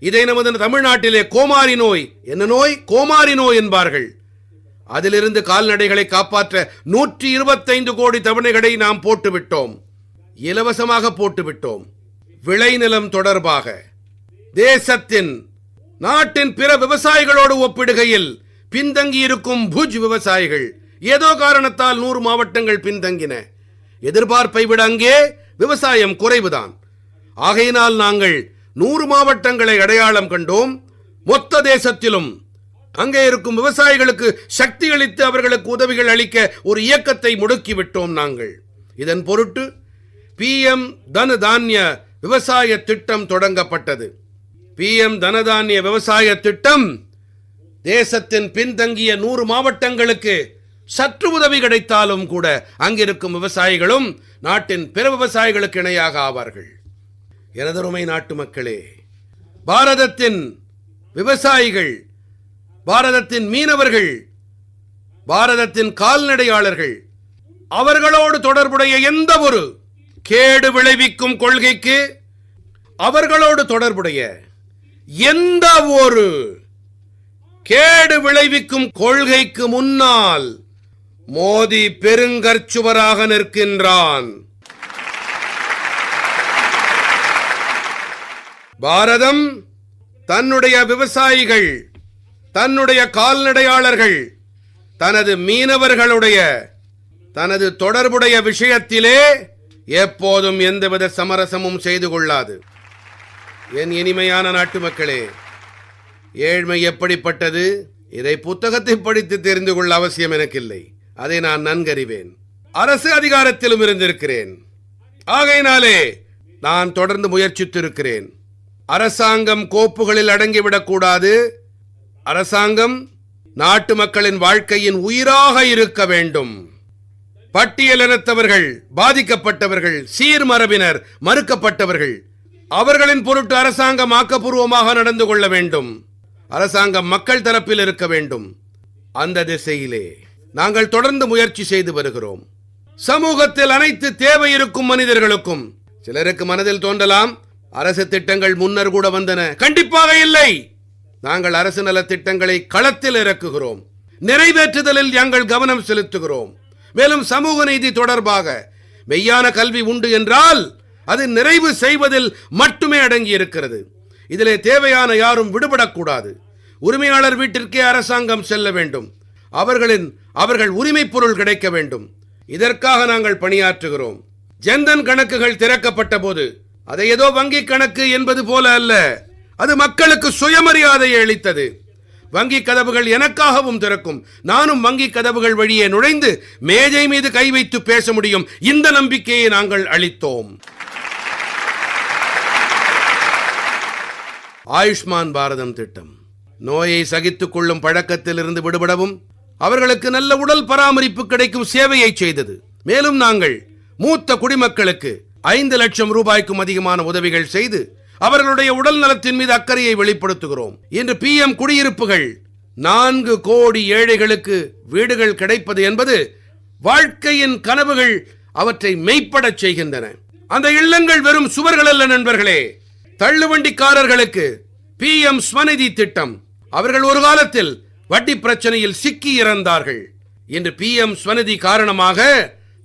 இதை நமது தமிழ்நாட்டிலே கோமாரி நோய், என்ன நோய்? கோமாரி நோய் என்பார்கள். அதிலிருந்து கால்நடைகளை காப்பாற்ற 125 கோடி தவணைகளை நாம் போட்டுவிட்டோம், இலவசமாக போட்டுவிட்டோம். விளைநிலம் தொடர்பாக நாட்டின் பிற விவசாயிகளோடு ஒப்பிடுகையில் பின்தங்கி இருக்கும் புஜ் விவசாயிகள் ஏதோ காரணத்தால் 100 மாவட்டங்கள் பின்தங்கின. எதிர்பார்ப்பை விட அங்கே விவசாயம் குறைவுதான். ஆகையினால் நாங்கள் 100 மாவட்டங்களை அடையாளம் கண்டோம். மொத்த தேசத்திலும் அங்கே இருக்கும் விவசாயிகளுக்கு சக்தி அளித்து அவர்களுக்கு உதவிகள் அளிக்க ஒரு இயக்கத்தை முடுக்கிவிட்டோம் நாங்கள். இதன் பொருட்டு PM தனதானிய விவசாய திட்டம் தொடங்கப்பட்டது. PM தனதானிய விவசாய திட்டம் தேசத்தின் பின்தங்கிய 100 மாவட்டங்களுக்கு சற்று உதவி கிடைத்தாலும் கூட அங்கிருக்கும் விவசாயிகளும் நாட்டின் பிற விவசாயிகளுக்கு இணையாக ஆவார்கள். எனதருமை நாட்டு மக்களே, பாரதத்தின் விவசாயிகள், பாரதத்தின் மீனவர்கள், பாரதத்தின் கால்நடையாளர்கள், அவர்களோடு தொடர்புடைய எந்த ஒரு கேடு விளைவிக்கும் கொள்கைக்கு, அவர்களோடு தொடர்புடைய எந்த ஒரு கேடு விளைவிக்கும் கொள்கைக்கு முன்னால் மோடி பெருங்கற்சுவராக நிற்கின்றான். பாரதம் தன்னுடைய விவசாயிகள், தன்னுடைய கால்நடையாளர்கள், தனது மீனவர்களுடைய, தனது தொடர்புடைய விஷயத்திலே எப்போதும் எந்தவித சமரசமும் செய்து கொள்ளாது. என் இனிமையான நாட்டு மக்களே, ஏழ்மை எப்படிப்பட்டது? இதை புத்தகத்தை படித்து தெரிந்து கொள்ள அவசியம் எனக்கில்லை. அதை நான் நன்கறிவேன். அரசு அதிகாரத்திலும் இருந்திருக்கிறேன். ஆகையினாலே நான் தொடர்ந்து முயற்சித்திருக்கிறேன். அரசாங்கம் கோப்புகளில் அடங்கிவிடக் கூடாது. அரசாங்கம் நாட்டு மக்களின் வாழ்க்கையின் உயிராக இருக்க வேண்டும். பட்டியலினத்தவர்கள், பாதிக்கப்பட்டவர்கள், சீர்மரபினர், மறுக்கப்பட்டவர்கள், அவர்களின் பொருட்டு அரசாங்கம் ஆக்கப்பூர்வமாக நடந்து கொள்ள வேண்டும். அரசாங்கம் மக்கள் தரப்பில் இருக்க வேண்டும். அந்த திசையிலே நாங்கள் தொடர்ந்து முயற்சி செய்து வருகிறோம். சமூகத்தில் அனைத்து தேவை இருக்கும் மனிதர்களுக்கும், சிலருக்கு மனதில் தோன்றலாம், அரசு திட்டங்கள் முன்னர் கூட வந்தன. கண்டிப்பாக இல்லை. நாங்கள் அரசு நல திட்டங்களை களத்தில் இறக்குகிறோம். நிறைவேற்றுதலில் நாங்கள் கவனம் செலுத்துகிறோம். மேலும் சமூக நீதி தொடர்பாக மெய்யான கல்வி உண்டு என்றால் அது நிறைவு செய்வதில் மட்டுமே அடங்கி இருக்கிறது. இதிலே தேவையான யாரும் விடுபடக்கூடாது. உரிமையாளர் வீட்டிற்கே அரசாங்கம் செல்ல வேண்டும். அவர்கள் உரிமை பொருள் கிடைக்க வேண்டும். இதற்காக நாங்கள் பணியாற்றுகிறோம். ஜன்தன் கணக்குகள் திறக்கப்பட்ட போது அதை ஏதோ வங்கி கணக்கு என்பது போல அல்ல, அது மக்களுக்கு சுயமரியாதையை அளித்தது. வங்கி கதவுகள் எனக்காகவும் திறக்கும். நானும் வங்கி கதவுகள் வழியே நுழைந்து மேஜை மீது கை வைத்து பேச முடியும். இந்த நம்பிக்கையை நாங்கள் அளித்தோம். ஆயுஷ்மான் பாரதம் திட்டம் நோயை சகித்துக் கொள்ளும் பழக்கத்தில் இருந்து விடுபடவும் அவர்களுக்கு நல்ல உடல் பராமரிப்பு கிடைக்கும் சேவையை செய்தது. மேலும் நாங்கள் மூத்த குடிமக்களுக்கு 5 லட்சம் ரூபாய்க்கும் அதிகமான உதவிகள் செய்து அவர்களுடைய உடல் நலத்தின் மீது அக்கறையை வெளிப்படுத்துகிறோம். இன்று PM குடியிருப்புகள் 4 கோடி ஏழைகளுக்கு வீடுகள் கிடைப்பது என்பது வாழ்க்கையின் கனவுகள் அவற்றை மெய்ப்படச் செய்கின்றன. அந்த இல்லங்கள் வெறும் சுவர்கள் அல்ல நண்பர்களே. தள்ளுவண்டிக்காரர்களுக்கு PM ஸ்வநிதி திட்டம். அவர்கள் ஒரு காலத்தில் வட்டி பிரச்சனையில் சிக்கி இறந்தார்கள். இன்று PM ஸ்வநிதி காரணமாக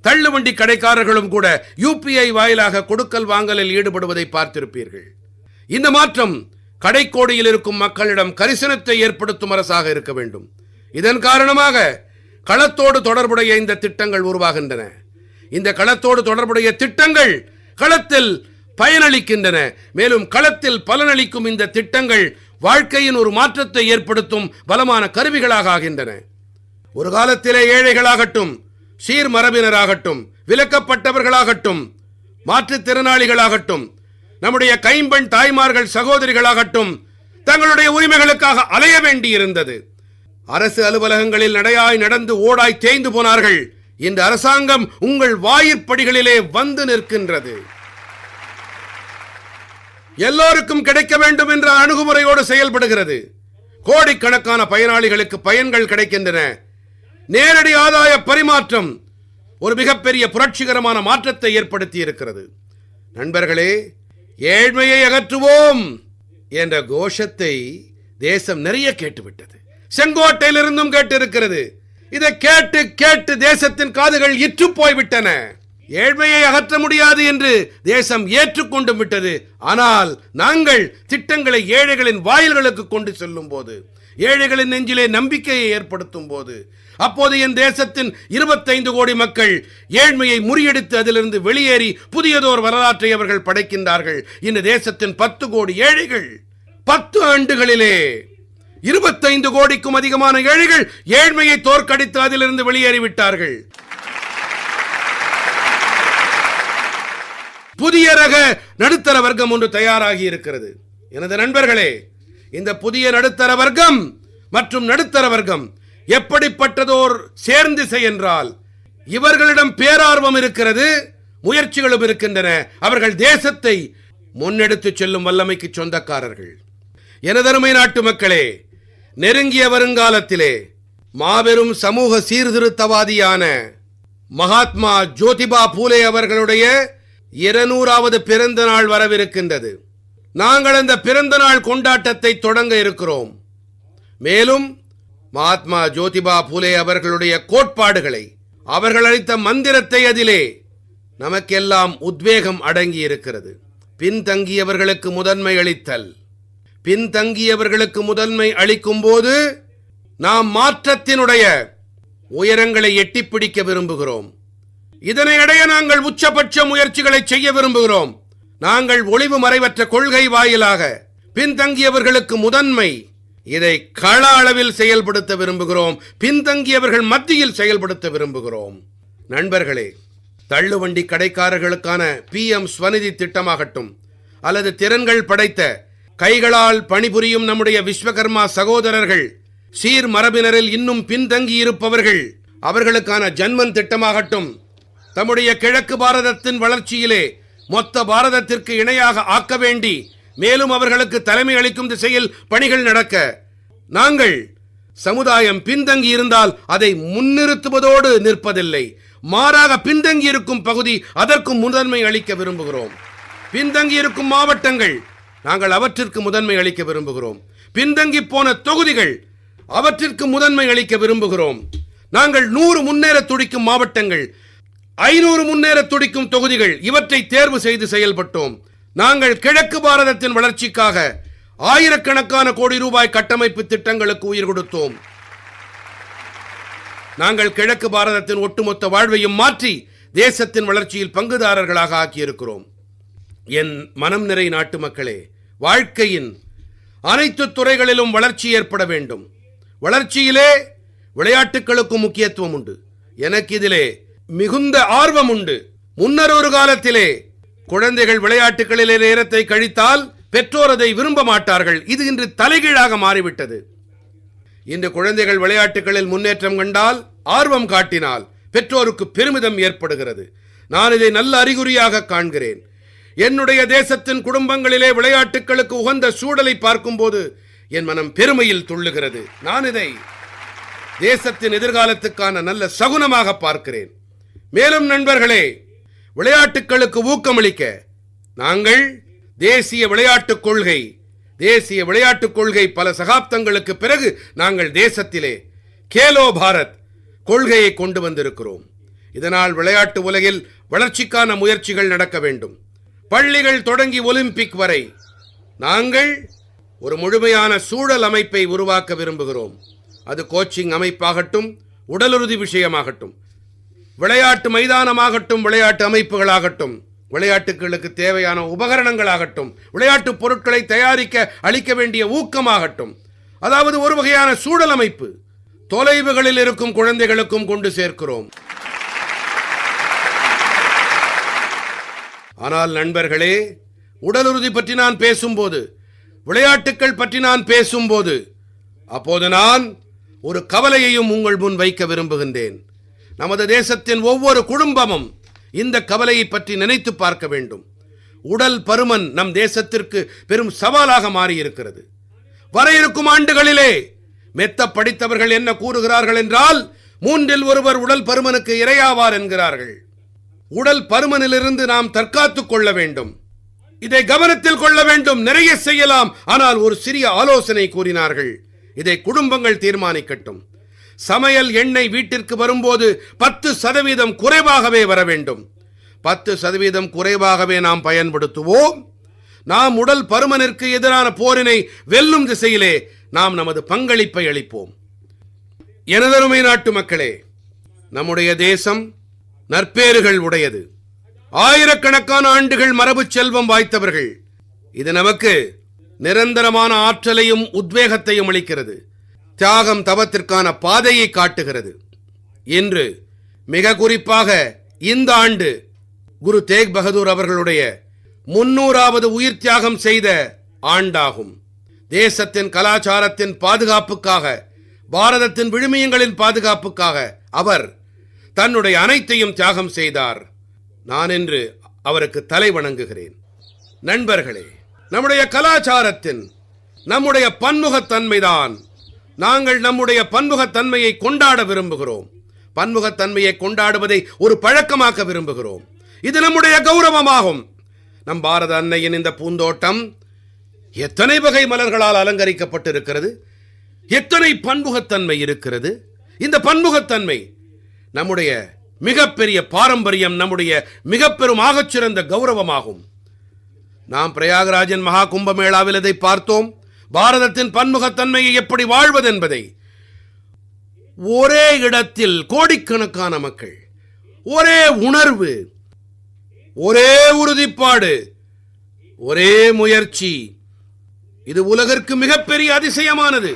தள்ளுவண்டி கடைக்காரர்களும் கூட UPI வாயிலாக கொடுக்கல் வாங்கலில் ஈடுபடுவதை பார்த்திருப்பீர்கள். இந்த மாற்றம் கடைக்கோடியில் இருக்கும் மக்களிடம் கரிசனத்தை ஏற்படுத்தும் அரசாக இருக்க வேண்டும். இதன் காரணமாக களத்தோடு தொடர்புடைய இந்த திட்டங்கள் உருவாகின்றன. இந்த களத்தோடு தொடர்புடைய திட்டங்கள் களத்தில் பயனளிக்கின்றன. மேலும் களத்தில் பலனளிக்கும் இந்த திட்டங்கள் வாழ்க்கையின் ஒரு மாற்றத்தை ஏற்படுத்தும் பலமான கருவிகளாக ஆகின்றன. ஒரு காலத்திலே ஏழைகளாகட்டும், சீர்மரபினராகட்டும், விலக்கப்பட்டவர்களாகட்டும், மாற்றுத்திறனாளிகளாகட்டும், நம்முடைய கைம்பெண் தாய்மார்கள் சகோதரிகளாகட்டும் தங்களுடைய உரிமைகளுக்காக அலைய வேண்டியிருந்தது. அரசு அலுவலகங்களில் நடையாய் நடந்து ஓடாய் தேய்ந்து போனார்கள். இந்த அரசாங்கம் உங்கள் வாயிற்படிகளிலே வந்து நிற்கின்றது. எல்லோருக்கும் கிடைக்க வேண்டும் என்ற அணுகுமுறையோடு செயல்படுகிறது. கோடிக்கணக்கான பயனாளிகளுக்கு பயன்கள் கிடைக்கின்றன. நேரடி ஆதாய பரிமாற்றம் ஒரு மிகப்பெரிய புரட்சிகரமான மாற்றத்தை ஏற்படுத்தி இருக்கிறது. நண்பர்களே, ஏழ்மையை அகற்றுவோம் என்ற கோஷத்தை தேசம் நிறைய கேட்டுவிட்டது. செங்கோட்டையிலிருந்தும் கேட்டிருக்கிறது. இதை கேட்டு கேட்டு தேசத்தின் காதுகள் இற்று போய்விட்டன. ஏழ்மையை அகற்ற முடியாது என்று தேசம் ஏற்றுக்கொண்டு விட்டது. ஆனால் நாங்கள் திட்டங்களை ஏழைகளின் வாயில்களுக்கு கொண்டு செல்லும் போது, ஏழைகளின் நெஞ்சிலே நம்பிக்கையை ஏற்படுத்தும் போது, அப்போது என் தேசத்தின் 25 கோடி மக்கள் ஏழ்மையை முறியடித்து அதிலிருந்து வெளியேறி புதியதோர் வரலாற்றை அவர்கள் படைக்கின்றார்கள். இந்த தேசத்தின் 10 கோடி ஏழைகள் 10 ஆண்டுகளிலே 25 கோடிக்கும் அதிகமான ஏழைகள் ஏழ்மையை தோற்கடித்து அதிலிருந்து வெளியேறிவிட்டார்கள். புதிய ரக நடுத்தர வர்க்கம் ஒன்று தயாராகி இருக்கிறது. எனது நண்பர்களே, இந்த புதிய நடுத்தர வர்க்கம் மற்றும் நடுத்தர வர்க்கம் எப்படிப்பட்டதோர் சேர்ந்திசை என்றால், இவர்களிடம் பேரார்வம் இருக்கிறது, முயற்சிகளும் இருக்கின்றன. அவர்கள் தேசத்தை முன்னெடுத்துச் செல்லும் வல்லமைக்கு சொந்தக்காரர்கள். எனதருமை நாட்டு மக்களே, நெருங்கிய வருங்காலத்திலே மாபெரும் சமூக சீர்திருத்தவாதியான மகாத்மா ஜோதிபா பூலே அவர்களுடைய 200வது பிறந்த நாள் வரவிருக்கின்றது. நாங்கள் அந்த பிறந்த நாள் கொண்டாட்டத்தை தொடங்க இருக்கிறோம். மேலும் மகாத்மா ஜோதிபா பூலே அவர்களுடைய கோட்பாடுகளை, அவர்கள் அளித்த மந்திரத்தை, அதிலே நமக்கெல்லாம் உத்வேகம் அடங்கி இருக்கிறது. பின்தங்கியவர்களுக்கு முதன்மை அளித்தல். பின்தங்கியவர்களுக்கு முதன்மை அளிக்கும் போது நாம் மாற்றத்தினுடைய உயரங்களை எட்டிப்பிடிக்க விரும்புகிறோம். இதனை அடைய நாங்கள் உச்சபட்ச முயற்சிகளை செய்ய விரும்புகிறோம். நாங்கள் ஒளிவு மறைவற்ற கொள்கை வாயிலாக பின்தங்கியவர்களுக்கு முதன்மை, இதை கள அளவில் செயல்படுத்த விரும்புகிறோம். பின்தங்கியவர்கள் மத்தியில் செயல்படுத்த விரும்புகிறோம். நண்பர்களே, தள்ளுவண்டி கடைக்காரர்களுக்கான PM ஸ்வநிதி திட்டமாகட்டும், அல்லது திறன்கள் படைத்த கைகளால் பணிபுரியும் நம்முடைய விஸ்வகர்மா சகோதரர்கள், சீர் மரபினரில் இன்னும் பின்தங்கி இருப்பவர்கள், அவர்களுக்கான ஜன்மன் திட்டமாகட்டும், தம்முடைய கிழக்கு பாரதத்தின் வளர்ச்சியிலே மொத்த பாரதத்திற்கு இணையாக ஆக்க வேண்டி மேலும் அவர்களுக்கு தலைமை அளிக்கும் திசையில் பணிகள் நடக்க, நாங்கள் சமுதாயம் பின்தங்கி இருந்தால் அதை முன்னிறுத்துவதோடு நிற்பதில்லை. மாறாக பின்தங்கி இருக்கும் பகுதி அதற்கும் முதன்மை அளிக்க விரும்புகிறோம். பின்தங்கி இருக்கும் மாவட்டங்கள், நாங்கள் அவற்றிற்கு முதன்மை அளிக்க விரும்புகிறோம். பின்தங்கி போன தொகுதிகள், அவற்றிற்கு முதன்மை அளிக்க விரும்புகிறோம். நாங்கள் 100 முன்னேற துடிக்கும் மாவட்டங்கள், 500 முன்னேற துடிக்கும் தொகுதிகள், இவற்றை தேர்வு செய்து செயல்பட்டோம். நாங்கள் கிழக்கு பாரதத்தின் வளர்ச்சிக்காக ஆயிரக்கணக்கான கோடி ரூபாய் கட்டமைப்பு திட்டங்களுக்கு உயிர் கொடுத்தோம். நாங்கள் கிழக்கு பாரதத்தின் ஒட்டுமொத்த வாழ்வையும் மாற்றி தேசத்தின் வளர்ச்சியில் பங்குதாரர்களாக ஆக்கியிருக்கிறோம். என் மனம் நிறை நாட்டு மக்களே, வாழ்க்கையின் அனைத்து துறைகளிலும் வளர்ச்சி ஏற்பட வேண்டும். வளர்ச்சியிலே விளையாட்டுகளுக்கும் முக்கியத்துவம் உண்டு. எனக்கு இதிலே மிகுந்த ஆர்வம் உண்டு. முன்னர் ஒரு காலத்திலே குழந்தைகள் விளையாட்டுகளிலே நேரத்தை கழித்தால் பெற்றோர் அதை விரும்ப மாட்டார்கள். இது இன்று தலைகீழாக மாறிவிட்டது. இன்று குழந்தைகள் விளையாட்டுகளில் முன்னேற்றம் கண்டால், ஆர்வம் காட்டினால் பெற்றோருக்கு பெருமிதம் ஏற்படுகிறது. நான் இதை நல்ல அறிகுறியாக காண்கிறேன். என்னுடைய தேசத்தின் குடும்பங்களிலே விளையாட்டுகளுக்கு உகந்த சூழலை பார்க்கும்போது என் மனம் பெருமையில் துள்ளுகிறது. நான் இதை தேசத்தின் எதிர்காலத்துக்கான நல்ல சகுனமாக பார்க்கிறேன். மேலும் நண்பர்களே, விளையாட்டுகளுக்கு ஊக்கமளிக்க நாங்கள் தேசிய விளையாட்டுக் கொள்கை பல சகாப்தங்களுக்கு பிறகு நாங்கள் தேசத்திலே கேலோ பாரத் கொள்கையை கொண்டு வந்திருக்கிறோம். இதனால் விளையாட்டு உலகில் வளர்ச்சிக்கான முயற்சிகள் நடக்க வேண்டும். பள்ளிகள் தொடங்கி ஒலிம்பிக் வரை நாங்கள் ஒரு முழுமையான சூழல் அமைப்பை உருவாக்க விரும்புகிறோம். அது கோச்சிங் அமைப்பாகட்டும், உடலுறுதி விஷயமாகட்டும், விளையாட்டு மைதானமாகட்டும், விளையாட்டு அமைப்புகளாகட்டும், விளையாட்டுகளுக்கு தேவையான உபகரணங்களாகட்டும், விளையாட்டு பொருட்களை தயாரிக்க அளிக்க வேண்டிய ஊக்கமாகட்டும், அதாவது ஒரு வகையான சூழல் அமைப்பு தொலைவுகளில் இருக்கும் குழந்தைகளுக்கும் கொண்டு சேர்க்கிறோம். ஆனால் நண்பர்களே, உடலுறுதி பற்றி நான் பேசும்போது, விளையாட்டுக்கள் பற்றி நான் பேசும்போது, அப்போது நான் ஒரு கவலையையும் உங்கள் முன் வைக்க விரும்புகின்றேன். நமது தேசத்தின் ஒவ்வொரு குடும்பமும் இந்த கவலையை பற்றி நினைத்து பார்க்க வேண்டும். உடல் பருமன் நம் தேசத்திற்கு பெரும் சவாலாக மாறியிருக்கிறது. வர இருக்கும் ஆண்டுகளிலே மெத்த படித்தவர்கள் என்ன கூறுகிறார்கள் என்றால், 3இல் ஒருவர் உடல் பருமனுக்கு இரையாவார் என்கிறார்கள். உடல் பருமனிலிருந்து நாம் தற்காத்துக் கொள்ள வேண்டும். இதை கவனத்தில் கொள்ள வேண்டும். நிறைய செய்யலாம், ஆனால் ஒரு சிறிய ஆலோசனை கூறினார்கள். இதை குடும்பங்கள் தீர்மானிக்கட்டும். சமையல் எண்ணெய் வீட்டிற்கு வரும்போது 10% குறைவாகவே வர வேண்டும். 10% குறைவாகவே நாம் பயன்படுத்துவோம். நாம் உடல் பருமனிற்கு எதிரான போரினை வெல்லும் திசையிலே நாம் நமது பங்களிப்பை அளிப்போம். எனதருமை நாட்டு மக்களே, நம்முடைய தேசம் நற்பேறுகள் உடையது. ஆயிரக்கணக்கான ஆண்டுகள் மரபு செல்வம் வாய்த்தவர்கள். இது நமக்கு நிரந்தரமான ஆற்றலையும் உத்வேகத்தையும் அளிக்கிறது. தியாகம் தவத்திற்கான பாதையை காட்டுகிறது. இன்று மிக குறிப்பாக இந்த ஆண்டு குரு தேக் பகதூர் அவர்களுடைய 300வது உயிர் தியாகம் செய்த ஆண்டாகும். தேசத்தின் கலாச்சாரத்தின் பாதுகாப்புக்காக, பாரதத்தின் விழுமியங்களின் பாதுகாப்புக்காக அவர் தன்னுடைய அனைத்தையும் தியாகம் செய்தார். நான் இன்று அவருக்கு தலை வணங்குகிறேன். நண்பர்களே, நம்முடைய கலாச்சாரத்தின் நம்முடைய பன்முகத்தன்மைதான். நாங்கள் நம்முடைய பன்முகத்தன்மையை கொண்டாட விரும்புகிறோம். பன்முகத்தன்மையை கொண்டாடுவதை ஒரு பழக்கமாக்க விரும்புகிறோம். இது நம்முடைய கௌரவமாகும். நம் பாரத அன்னையின் இந்த பூந்தோட்டம் எத்தனை வகை மலர்களால் அலங்கரிக்கப்பட்டிருக்கிறது. எத்தனை பன்முகத்தன்மை இருக்கிறது. இந்த பன்முகத்தன்மை நம்முடைய மிகப்பெரிய பாரம்பரியம், நம்முடைய மிக பெரும் ஆகச்சிறந்த கௌரவமாகும். நாம் பிரயாகராஜின் மகா கும்பமேளாவில் இதை பார்த்தோம். பாரதத்தின் பன்முகத்தன்மையை எப்படி வாழ்வதென்பதை. ஒரே இடத்தில் கோடிக்கணக்கான மக்கள், ஒரே உணர்வு, ஒரே உறுதிப்பாடு, ஒரே முயற்சி. இது உலகிற்கு மிகப்பெரிய அதிசயமானது.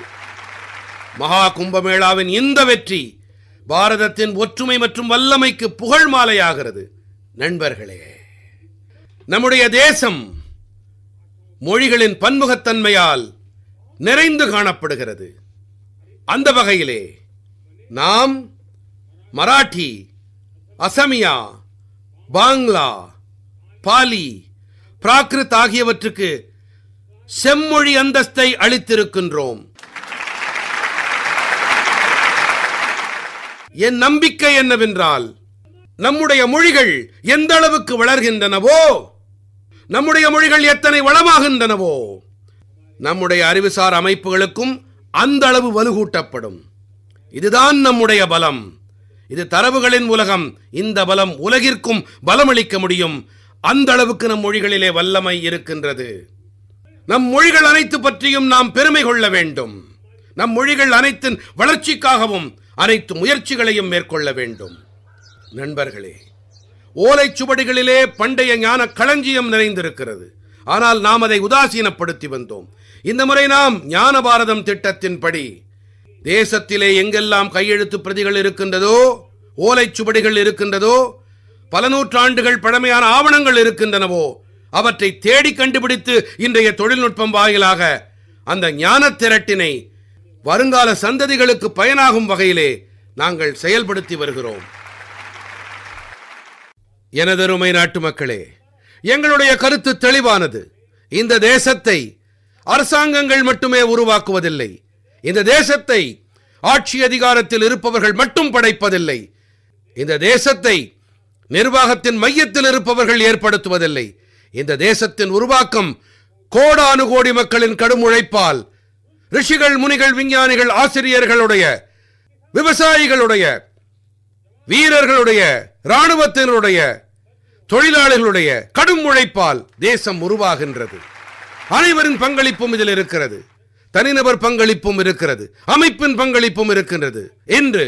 மகா கும்பமேளாவின் இந்த வெற்றி பாரதத்தின் ஒற்றுமை மற்றும் வல்லமைக்கு புகழ் மாலையாகிறது. நண்பர்களே, நம்முடைய தேசம் மொழிகளின் பன்முகத்தன்மையால் நிறைந்து காணப்படுகிறது. அந்த வகையிலே நாம் மராட்டி, அசமியா, பாங்லா, பாலி, பிராகிருத் ஆகியவற்றுக்கு செம்மொழி அந்தஸ்தை அளித்திருக்கின்றோம். என் நம்பிக்கை என்னவென்றால், நம்முடைய மொழிகள் எந்த அளவுக்கு வளர்கின்றனவோ, நம்முடைய மொழிகள் எத்தனை வளமாகின்றனவோ, நம்முடைய அறிவுசார் அமைப்புகளுக்கும் அந்த அளவு வலுகூட்டப்படும். இதுதான் நம்முடைய பலம். இது தரவுகளின் உலகம். இந்த பலம் உலகிற்கும் பலமளிக்க முடியும். அந்த அளவுக்கு நம் மொழிகளிலே வல்லமை இருக்கின்றது. நம் மொழிகள் அனைத்து பற்றியும் நாம் பெருமை கொள்ள வேண்டும். நம் மொழிகள் அனைத்தின் வளர்ச்சிக்காகவும் அனைத்து முயற்சிகளையும் மேற்கொள்ள வேண்டும். நண்பர்களே, ஓலைச்சுவடிகளிலே பண்டைய ஞான களஞ்சியம் நிறைந்திருக்கிறது. ஆனால் நாம் அதை உதாசீனப்படுத்தி வந்தோம். இந்த முறை நாம் ஞான பாரதம் திட்டத்தின்படி தேசத்திலே எங்கெல்லாம் கையெழுத்து பிரதிகள் இருக்கின்றதோ, ஓலைச்சுவடிகள் இருக்கின்றதோ, பல நூற்றாண்டுகள் பழமையான ஆவணங்கள் இருக்கின்றனவோ, அவற்றை தேடி கண்டுபிடித்து இன்றைய தொழில்நுட்பம் வாயிலாக அந்த ஞான திரட்டினை வருங்கால சந்ததிகளுக்கு பயனாகும் வகையிலே நாங்கள் செயல்படுத்தி வருகிறோம். எனதருமை நாட்டு மக்களே, எங்களுடைய கருத்து தெளிவானது. இந்த தேசத்தை அரசாங்கங்கள் மட்டுமே உருவாக்குவதில்லை. இந்த தேசத்தை ஆட்சி அதிகாரத்தில் இருப்பவர்கள் மட்டும் படைப்பதில்லை. இந்த தேசத்தை நிர்வாகத்தின் மையத்தில் இருப்பவர்கள் ஏற்படுத்துவதில்லை. இந்த தேசத்தின் உருவாக்கம் கோடானு கோடி மக்களின் கடும் உழைப்பால், ரிஷிகள், முனிகள், விஞ்ஞானிகள், ஆசிரியர்களுடைய, விவசாயிகளுடைய, வீரர்களுடைய, இராணுவத்தினருடைய, தொழிலாளர்களுடைய கடும் உழைப்பால் தேசம் உருவாகின்றது. அனைவரின் பங்களிப்பும் இதில் இருக்கிறது. தனிநபர் பங்களிப்பும் இருக்கிறது, அமைப்பின் பங்களிப்பும் இருக்கின்றது என்று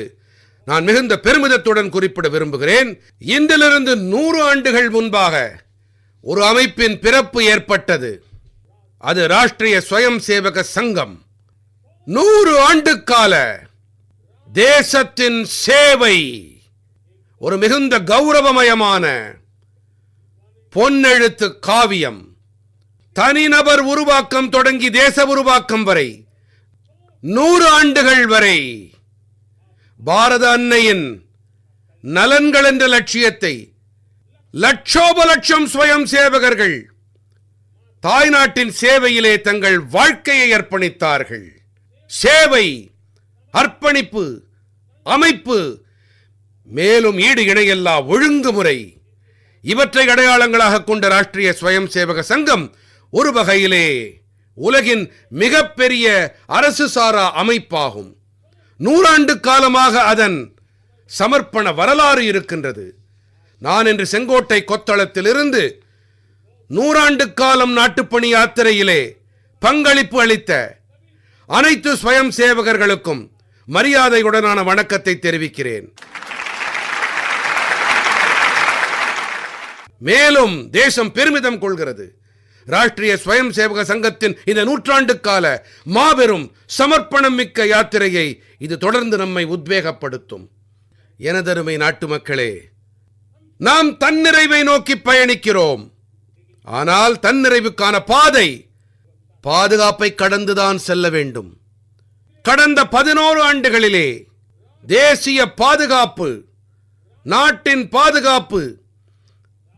நான் மிகுந்த பெருமிதத்துடன் குறிப்பிட விரும்புகிறேன். இன்றிலிருந்து 100 ஆண்டுகள் முன்பாக ஒரு அமைப்பின் பிறப்பு ஏற்பட்டது. அது ராஷ்டிரிய ஸ்வயம் சேவக சங்கம். 100 ஆண்டுக்கால தேசத்தின் சேவை ஒரு மிகுந்த கௌரவமயமான பொன்னெழுத்து காவியம். தனிநபர் உருவாக்கம் தொடங்கி தேச உருவாக்கம் வரை 100 ஆண்டுகள் வரை பாரத அன்னையின் நலன்கள் என்ற லட்சியத்தை லட்சோப லட்சம் ஸ்வயம் சேவகர்கள் தாய்நாட்டின் சேவையிலே தங்கள் வாழ்க்கையை அர்ப்பணித்தார்கள். சேவை, அர்ப்பணிப்பு, அமைப்பு, மேலும் ஈடு இணையில்லா ஒழுங்குமுறை, இவற்றை அடையாளங்களாக கொண்ட ராஷ்டிரிய ஸ்வயம் சேவக சங்கம் ஒரு வகையிலே உலகின் மிகப்பெரிய அரசு சாரா அமைப்பாகும். 100 ஆண்டு காலமாக அதன் சமர்ப்பண வரலாறு இருக்கின்றது. நான் இன்று செங்கோட்டை கொத்தளத்தில் இருந்து 100 ஆண்டு காலம் நாட்டுப்பணி யாத்திரையிலே பங்களிப்பு அளித்த அனைத்து ஸ்வயம் சேவகர்களுக்கும் மரியாதையுடனான வணக்கத்தை தெரிவிக்கிறேன். மேலும் தேசம் பெருமிதம் கொள்கிறது. ராஷ்டிரிய ஸ்வயம் சேவக சங்கத்தின் இந்த 100 ஆண்டு கால மாபெரும் சமர்ப்பணம் மிக்க யாத்திரையை இது தொடர்ந்து நம்மை உத்வேகப்படுத்தும். எனதருமை நாட்டு மக்களே, நாம் தன்னிறைவை நோக்கி பயணிக்கிறோம். ஆனால் தன்னிறைவுக்கான பாதை பாதுகாப்பை கடந்துதான் செல்ல வேண்டும். கடந்த 11 ஆண்டுகளிலே தேசிய பாதுகாப்பு, நாட்டின் பாதுகாப்பு,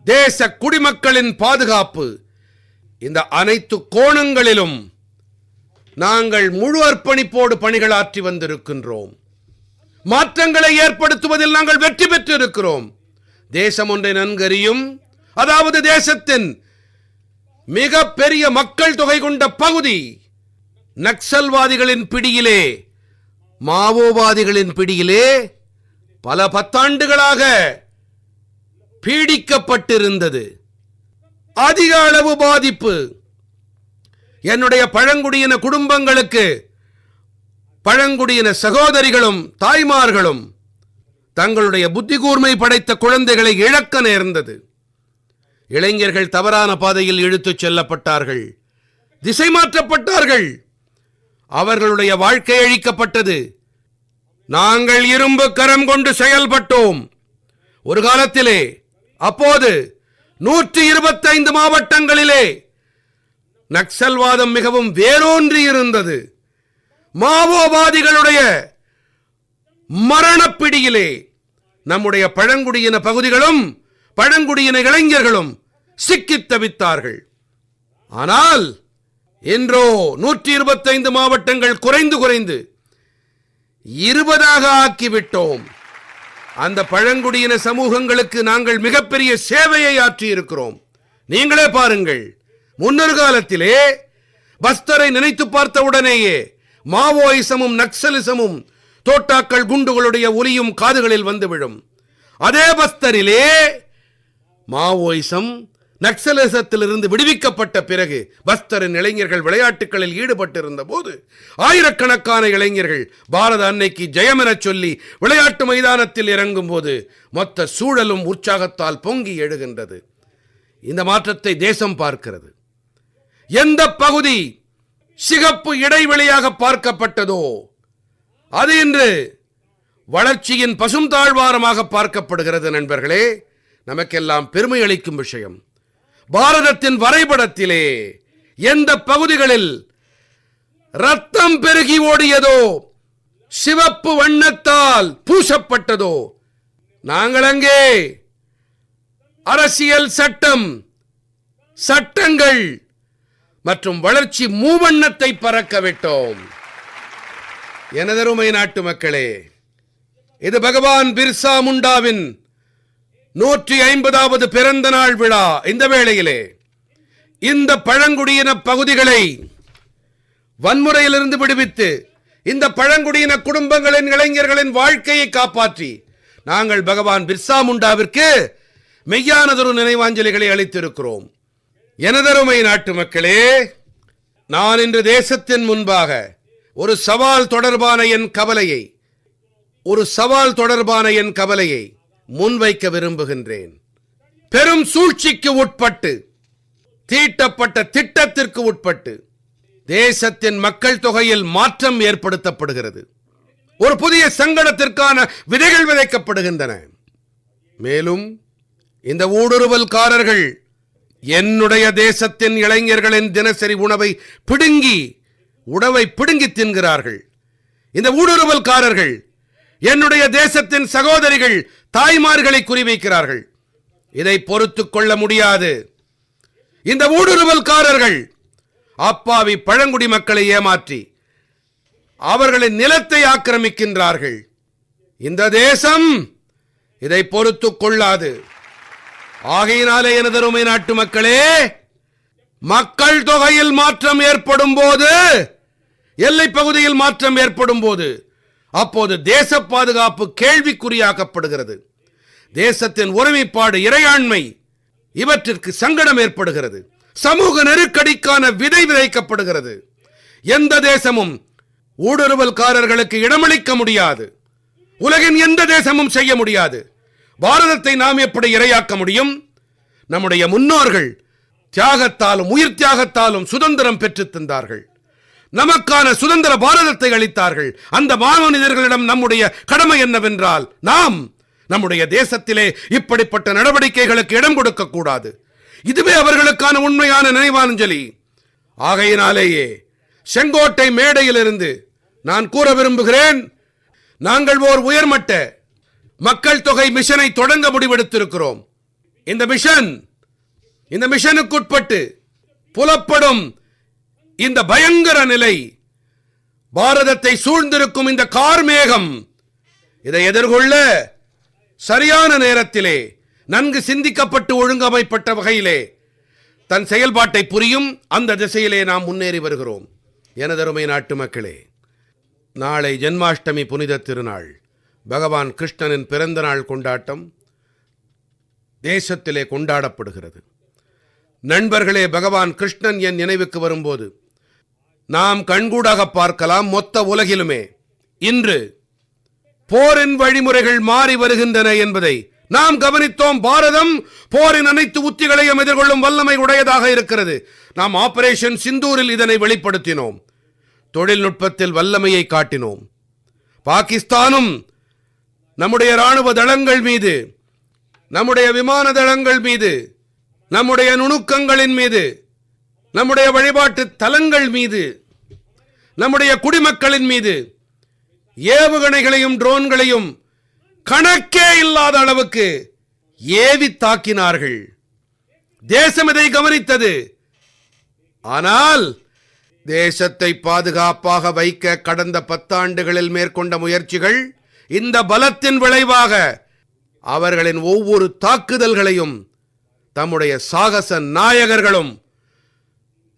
தேச குடிமக்களின் பாதுகாப்பு, இந்த அனைத்து கோணங்களிலும் நாங்கள் முழு அர்ப்பணிப்போடு பணிகளாற்றி வந்திருக்கின்றோம். மாற்றங்களை ஏற்படுத்துவதில் நாங்கள் வெற்றி பெற்றிருக்கிறோம். தேசம் ஒன்றை நன்கறியும், அதாவது தேசத்தின் மிக பெரிய மக்கள் தொகை கொண்ட பகுதி நக்சல்வாதிகளின் பிடியிலே, மாவோவாதிகளின் பிடியிலே பல பத்தாண்டுகளாக பீடிக்கப்பட்டிருந்தது. அதிக அளவு பாதிப்பு. என்னுடைய பழங்குடியின குடும்பங்களுக்கு பழங்குடியின சகோதரிகளும் தாய்மார்களும் தங்களுடைய புத்தி கூர்மை படைத்த குழந்தைகளை இழக்க நேர்ந்தது. இளைஞர்கள் தவறான பாதையில் இழுத்துச் செல்லப்பட்டார்கள், திசை மாற்றப்பட்டார்கள், அவர்களுடைய வாழ்க்கை அழிக்கப்பட்டது. நாங்கள் இரும்பு கரம் கொண்டு செயல்பட்டோம். ஒரு காலத்திலே அப்போது 125 மாவட்டங்களிலே நக்சல்வாதம் மிகவும் வேரூன்றி இருந்தது. மாவோவாதிகளுடைய மரணப்பிடியிலே நம்முடைய பழங்குடியின பகுதிகளும் பழங்குடியின இளைஞர்களும் சிக்கித் தவித்தார்கள். ஆனால் இன்றோ 125 மாவட்டங்கள் குறைந்து 20ஆக ஆக்கிவிட்டோம். அந்த பழங்குடியின சமூகங்களுக்கு நாங்கள் மிகப்பெரிய சேவையை ஆற்றி இருக்கிறோம். நீங்களே பாருங்கள், முன்னொரு காலத்திலே பஸ்தரை நினைத்து பார்த்த உடனேயே மாவோயிசமும் நக்சலிசமும் தோட்டாக்கள் குண்டுகளுடைய ஒலியும் காதுகளில் வந்து விழும். அதே பஸ்தரிலே மாவோயிசம் நக்சலிசத்திலிருந்து விடுவிக்கப்பட்ட பிறகு பஸ்தரின் இளைஞர்கள் விளையாட்டுகளில் ஈடுபட்டிருந்த போது ஆயிரக்கணக்கான இளைஞர்கள் பாரத அன்னைக்கு ஜெயம் என சொல்லி விளையாட்டு மைதானத்தில் இறங்கும் போது மொத்த சூழலும் உற்சாகத்தால் பொங்கி எழுகின்றது. இந்த மாற்றத்தை தேசம் பார்க்கிறது. எந்த பகுதி சிகப்பு இடைவெளியாக பார்க்கப்பட்டதோ அது இன்று வளர்ச்சியின் பசும் தாழ்வாரமாக பார்க்கப்படுகிறது. நண்பர்களே, நமக்கெல்லாம் பெருமை அளிக்கும் விஷயம். பாரதத்தின் வரைபடத்திலே எந்த பகுதிகளில் ரத்தம் பெருகி ஓடியதோ, சிவப்பு வண்ணத்தால் பூசப்பட்டதோ, நாங்கள் அங்கே அரசியல் சட்டம், சட்டங்கள் மற்றும் வளர்ச்சி மூவண்ணத்தை பறக்க விட்டோம். எனதருமை நாட்டு மக்களே, இது பகவான் பிர்சா முண்டாவின் 150வது பிறந்த நாள் விழா. இந்த வேளையிலே இந்த பழங்குடியின பகுதிகளை வன்முறையிலிருந்து விடுவித்து இந்த பழங்குடியின குடும்பங்களின் இளைஞர்களின் வாழ்க்கையை காப்பாற்றி நாங்கள் பகவான் பிர்சா முண்டாவிற்கு மெய்யானதொரு நினைவாஞ்சலிகளை அளித்திருக்கிறோம். எனதருமை நாட்டு மக்களே, நான் இன்று தேசத்தின் முன்பாக ஒரு சவால் தொடர்பான என் கவலையை முன்வைக்க விரும்புகின்றேன். பெரும் சூழ்ச்சிக்கு உட்பட்டு, தீட்டப்பட்ட திட்டத்திற்கு உட்பட்டு தேசத்தின் மக்கள் தொகையில் மாற்றம் ஏற்படுத்தப்படுகிறது. ஒரு புதிய சங்கடத்திற்கான விதைகள் விதைக்கப்படுகின்றன. மேலும் இந்த ஊடுருவல்காரர்கள் என்னுடைய தேசத்தின் இளைஞர்களின் தினசரி உணவை பிடுங்கி தின்கிறார்கள். இந்த ஊடுருவல்காரர்கள் என்னுடைய தேசத்தின் சகோதரிகள், தாய்மார்களை குறிவைக்கிறார்கள். இதை பொறுத்துக் கொள்ள முடியாது. இந்த ஊடுருவல்காரர்கள் அப்பாவி பழங்குடி மக்களை ஏமாற்றி அவர்களின் நிலத்தை ஆக்கிரமிக்கின்றார்கள். இந்த தேசம் இதை பொறுத்துக் கொள்ளாது. ஆகையினாலே எனதருமை நாட்டு மக்களே, மக்கள் தொகையில் மாற்றம் ஏற்படும் போது, எல்லை பகுதியில் மாற்றம் ஏற்படும் போது, அப்போது தேச பாதுகாப்பு கேள்விக்குறியாக்கப்படுகிறது. தேசத்தின் ஒருமைப்பாடு, இறையாண்மை இவற்றிற்கு சங்கடம் ஏற்படுகிறது. சமூக நெருக்கடிக்கான விதை விதைக்கப்படுகிறது. எந்த தேசமும் ஊடுருவல்காரர்களுக்கு இடமளிக்க முடியாது. உலகின் எந்த தேசமும் செய்ய முடியாது. பாரதத்தை நாம் எப்படி இரையாக்க முடியும்? நம்முடைய முன்னோர்கள் தியாகத்தாலும் உயிர் தியாகத்தாலும் சுதந்திரம் பெற்றுத் தந்தார்கள். நமக்கான சுதந்திர பாரதத்தை அளித்தார்கள். அந்த மாமனிதர்களிடம் நம்முடைய கடமை என்னவென்றால், நாம் நம்முடைய தேசத்திலே இப்படிப்பட்ட நடவடிக்கைகளுக்கு இடம் கொடுக்க கூடாது. இதுவே அவர்களுக்கான உண்மையான நினைவாஞ்சலி. ஆகையினாலேயே செங்கோட்டை மேடையிலிருந்து நான் கூற விரும்புகிறேன், நாங்கள் ஓர் உயர்மட்ட மக்கள் தொகை மிஷனை தொடங்க முடிவெடுத்திருக்கிறோம். இந்த மிஷனுக்குட்பட்டு புலப்படும் இந்த பயங்கர நிலை, பாரதத்தை சூழ்ந்திருக்கும் இந்த கார்மேகம், இதை எதிர்கொள்ள சரியான நேரத்திலே நன்கு சிந்திக்கப்பட்டு ஒழுங்கமைப்பட்ட வகையிலே தன் செயல்பாட்டை புரியும் அந்த திசையிலே நாம் முன்னேறி வருகிறோம். எனதருமை நாட்டு மக்களே, நாளை ஜென்மாஷ்டமி புனித திருநாள். பகவான் கிருஷ்ணனின் பிறந்த நாள் கொண்டாட்டம் தேசத்திலே கொண்டாடப்படுகிறது. நண்பர்களே, பகவான் கிருஷ்ணன் என் நினைவுக்கு வரும்போது நாம் கண்கூடாக பார்க்கலாம், மொத்த உலகிலுமே இன்று போரின் வழிமுறைகள் மாறி வருகின்றன என்பதை நாம் கவனித்தோம். பாரதம் போரின் அனைத்து உத்திகளையும் எதிர்கொள்ளும் வல்லமை உடையதாக இருக்கிறது. நாம் ஆபரேஷன் சிந்தூரில் இதனை வெளிப்படுத்தினோம். தொழில்நுட்பத்தில் வல்லமையை காட்டினோம். பாகிஸ்தானும் நம்முடைய ராணுவ தளங்கள் மீது, நம்முடைய விமான தளங்கள் மீது, நம்முடைய நுணுக்கங்களின் மீது, நம்முடைய வழிபாட்டு தலங்கள் மீது, நம்முடைய குடிமக்களின் மீது ஏவுகணைகளையும் ட்ரோன்களையும் கணக்கே இல்லாத அளவுக்கு ஏவி தாக்கினார்கள். தேசம் இதை கவனித்தது. ஆனால் தேசத்தை பாதுகாப்பாக வைக்க கடந்த 10 ஆண்டுகளில் மேற்கொண்ட முயற்சிகள், இந்த பலத்தின் விளைவாக அவர்களின் ஒவ்வொரு தாக்குதல்களையும் தம்முடைய சாகச நாயகர்களும்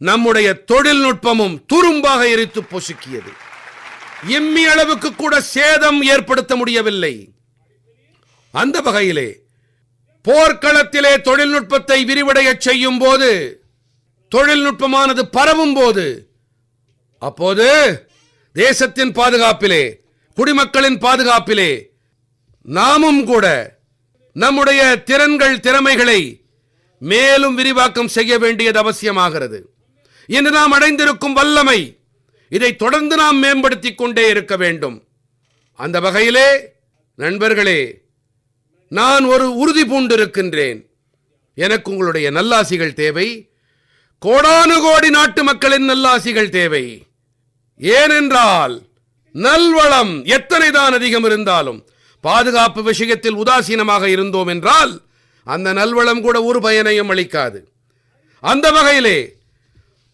நம்முடைய தொழில்நுட்பமும் துரும்பாக எரித்து பொசுக்கியது. இம்மி அளவுக்கு கூட சேதம் ஏற்படுத்த முடியவில்லை. அந்த வகையிலே போர்க்களத்திலே தொழில்நுட்பத்தை விரிவடைய செய்யும் போது, தொழில்நுட்பமானது பரவும் போது, அப்போது தேசத்தின் பாதுகாப்பிலே, குடிமக்களின் பாதுகாப்பிலே நாமும் கூட நம்முடைய திறமைகளை மேலும் விரிவாக்கம் செய்ய வேண்டியது அவசியமாகிறது. இன்று நாம் அடைந்திருக்கும் வல்லமை, இதை தொடர்ந்து நாம் மேம்படுத்திக் கொண்டே இருக்க வேண்டும். அந்த வகையிலே நண்பர்களே, நான் ஒரு உறுதி பூண்டிருக்கின்றேன். எனக்கு உங்களுடைய நல்லாசிகள் தேவை. கோடானு கோடி நாட்டு மக்களின் நல்லாசிகள் தேவை. ஏனென்றால் நல்வளம் எத்தனை தான் அதிகம் இருந்தாலும் பாதுகாப்பு விஷயத்தில் உதாசீனமாக இருந்தோம் என்றால் அந்த நல்வளம் கூட ஒரு பயனையும் அளிக்காது. அந்த வகையிலே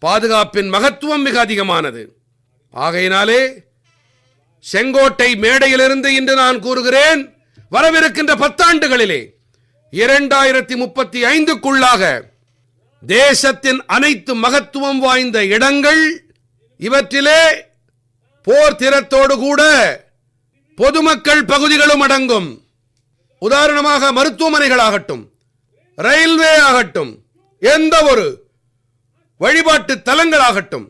பாதுகாப்பின் மகத்துவம் மிக அதிகமானது. ஆகையினாலே செங்கோட்டை மேடையிலிருந்து இன்று நான் கூறுகிறேன், வரவிருக்கின்ற 10 ஆண்டுகளிலே 2035க்குள்ளாக தேசத்தின் அனைத்து மகத்துவம் வாய்ந்த இடங்கள், இவற்றிலே போர் திறத்தோடு கூட பொதுமக்கள் பகுதிகளும் அடங்கும். உதாரணமாக மருத்துவமனைகளாகட்டும், ரயில்வே ஆகட்டும், எந்த ஒரு வழிபாட்டு தலங்களாகட்டும்,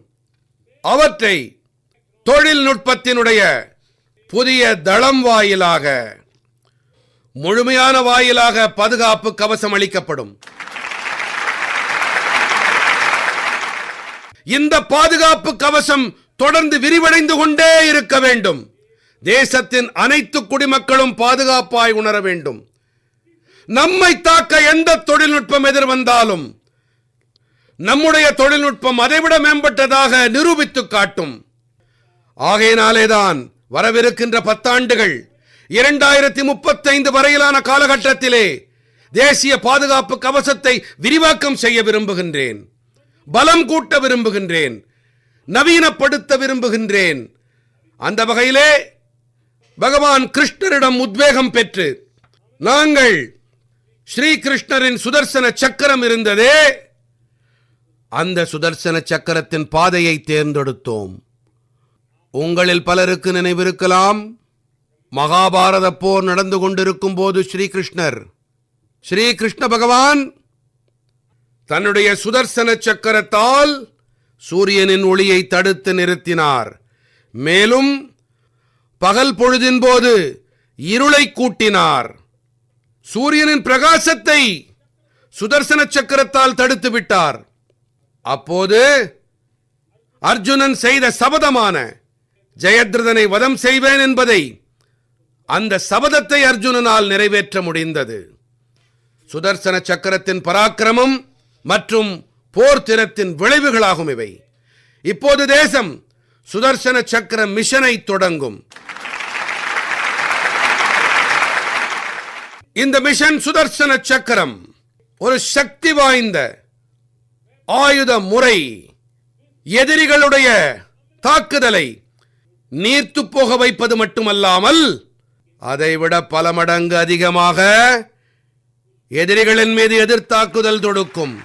அவற்றை தொழில்நுட்பத்தினுடைய புதிய தளம் வாயிலாக, முழுமையான வாயிலாக பாதுகாப்பு கவசம் அளிக்கப்படும். இந்த பாதுகாப்பு கவசம் தொடர்ந்து விரிவடைந்து கொண்டே இருக்க வேண்டும். தேசத்தின் அனைத்து குடிமக்களும் பாதுகாப்பாய் உணர வேண்டும். நம்மை தாக்க எந்த தொழில்நுட்பம் எதிர்வந்தாலும் நம்முடைய தொழில்நுட்பம் அதைவிட மேம்பட்டதாக நிரூபித்து காட்டும். ஆகையினாலேதான் வரவிருக்கின்ற 10 ஆண்டுகள் 2035 வரையிலான காலகட்டத்திலே தேசிய பாதுகாப்பு கவசத்தை விரிவாக்கம் செய்ய விரும்புகின்றேன், பலம் கூட்ட விரும்புகின்றேன், நவீனப்படுத்த விரும்புகின்றேன். அந்த வகையிலே பகவான் கிருஷ்ணரிடம் உத்வேகம் பெற்று நாங்கள் ஸ்ரீ கிருஷ்ணரின் சுதர்சன சக்கரம் இருந்ததே, அந்த சுதர்சன சக்கரத்தின் பாதையை தேர்ந்தெடுத்தோம். உங்களில் பலருக்கு நினைவிருக்கலாம், மகாபாரத போர் நடந்து கொண்டிருக்கும் போது ஸ்ரீ கிருஷ்ண பகவான் தன்னுடைய சுதர்சன சக்கரத்தால் சூரியனின் ஒளியை தடுத்து நிறுத்தினார். மேலும் பகல் பொழுதின் போது இருளை கூட்டினார். சூரியனின் பிரகாசத்தை சுதர்சன சக்கரத்தால் தடுத்து விட்டார். அப்போது அர்ஜுனன் செய்த சபதமான ஜெயத்ரதனை வதம் செய்வேன் என்பதை, அந்த சபதத்தை அர்ஜுனனால் நிறைவேற்ற முடிந்தது. சுதர்சன சக்கரத்தின் பராக்கிரமம் மற்றும் போர் திறத்தின் விளைவுகளாகும் இவை. இப்போது தேசம் சுதர்சன சக்கர மிஷனை தொடங்கும். இந்த மிஷன் சுதர்சன சக்கரம் ஒரு சக்தி வாய்ந்த ஆயுத முறை. எதிரிகளுடைய தாக்குதலை நீர்த்து போக வைப்பது மட்டுமல்லாமல் அதைவிட பல மடங்கு அதிகமாக எதிரிகளின் மீது எதிர்த்தாக்குதல் தொடுக்கும்.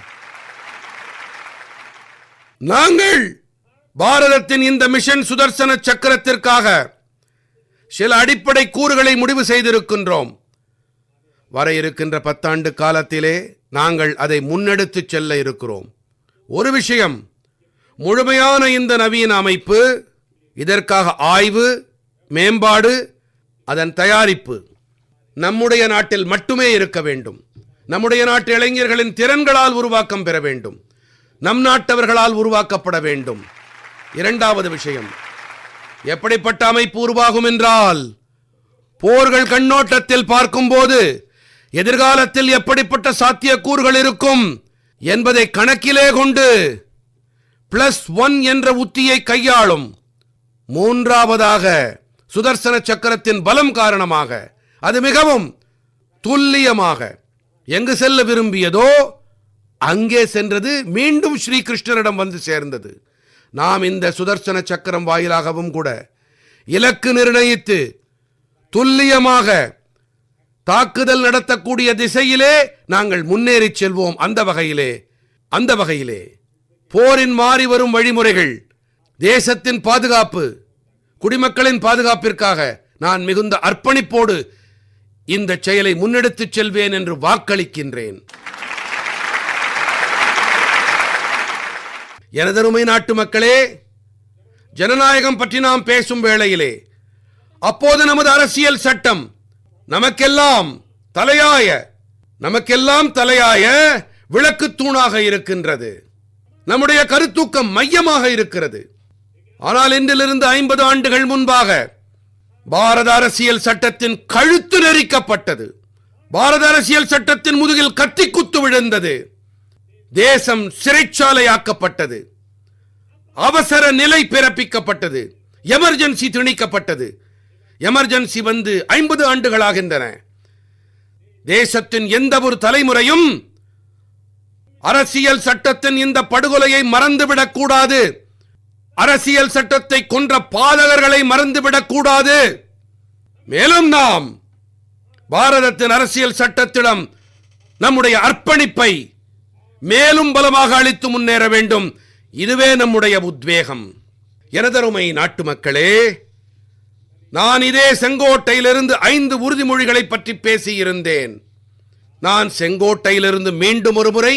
நாங்கள் பாரதத்தின் இந்த மிஷன் சுதர்சன சக்கரத்திற்காக சில அடிப்படை கூறுகளை முடிவு செய்திருக்கின்றோம். வர இருக்கின்ற 10 ஆண்டு காலத்திலே நாங்கள் அதை முன்னெடுத்து செல்ல இருக்கிறோம். ஒரு விஷயம், முழுமையான இந்த நவீன அமைப்பு, இதற்காக ஆய்வு, மேம்பாடு, அதன் தயாரிப்பு நம்முடைய நாட்டில் மட்டுமே இருக்க வேண்டும். நம்முடைய நாட்டு இளைஞர்களின் திறன்களால் உருவாக்கம் பெற வேண்டும், நம் நாட்டவர்களால் உருவாக்கப்பட வேண்டும். இரண்டாவது விஷயம், எப்படிப்பட்ட அமைப்பு உருவாகும் என்றால், போர்கள் கண்ணோட்டத்தில் பார்க்கும்போது எதிர்காலத்தில் எப்படிப்பட்ட சாத்தியக்கூறுகள் இருக்கும் என்பதை கணக்கிலே கொண்டு +1 என்ற உத்தியை கையாளும். மூன்றாவதாக, சுதர்சன சக்கரத்தின் பலம் காரணமாக அது மிகவும் துல்லியமாக எங்கு செல்ல விரும்பியதோ அங்கே சென்றது, மீண்டும் ஸ்ரீ கிருஷ்ணரிடம் வந்து சேர்ந்தது. நாம் இந்த சுதர்சன சக்கரம் வாயிலாகவும் கூட இலக்கு நிர்ணயித்து துல்லியமாக தாக்குதல் நடத்தக்கூடிய திசையிலே நாங்கள் முன்னேறி செல்வோம். அந்த வகையிலே போரின் மாறி வரும் வழிமுறைகள், தேசத்தின் பாதுகாப்பு, குடிமக்களின் பாதுகாப்பிற்காக நான் மிகுந்த அர்ப்பணிப்போடு இந்த செயலை முன்னெடுத்துச் செல்வேன் என்று வாக்களிக்கின்றேன். எனதருமை நாட்டு மக்களே, ஜனநாயகம் பற்றி நாம் பேசும் வேளையிலே அப்போது நமது அரசியல் சட்டம் நமக்கெல்லாம் தலையாய விளக்கு தூணாக இருக்கின்றது. நம்முடைய கருத்தூக்கம் மையமாக இருக்கிறது. ஆனால் இன்றிலிருந்து 50 ஆண்டுகள் முன்பாக பாரத அரசியல் சட்டத்தின் கழுத்து நெரிக்கப்பட்டது. பாரத அரசியல் சட்டத்தின் முதுகில் கத்தி குத்து விழுந்தது. தேசம் சிறைச்சாலையாக்கப்பட்டது. அவசர நிலை பிறப்பிக்கப்பட்டது. எமர்ஜென்சி திணிக்கப்பட்டது. எமர்ஜென்சி வந்து 50 ஆண்டுகளாகின்றன. தேசத்தின் எந்த ஒரு தலைமுறையும் அரசியல் சட்டத்தின் இந்த படுகொலையை மறந்துவிடக் கூடாது. அரசியல் சட்டத்தை கொன்ற பாதகர்களை மறந்துவிடக் கூடாது. மேலும் நாம் பாரதத்தின் அரசியல் சட்டத்திடம் நம்முடைய அர்ப்பணிப்பை மேலும் பலமாக அளித்து முன்னேற வேண்டும். இதுவே நம்முடைய உத்வேகம். எனதருமை நாட்டு மக்களே, நான் இதே செங்கோட்டையிலிருந்து 5 உறுதிமொழிகளை பற்றி பேசியிருந்தேன். நான் செங்கோட்டையிலிருந்து மீண்டும் ஒரு முறை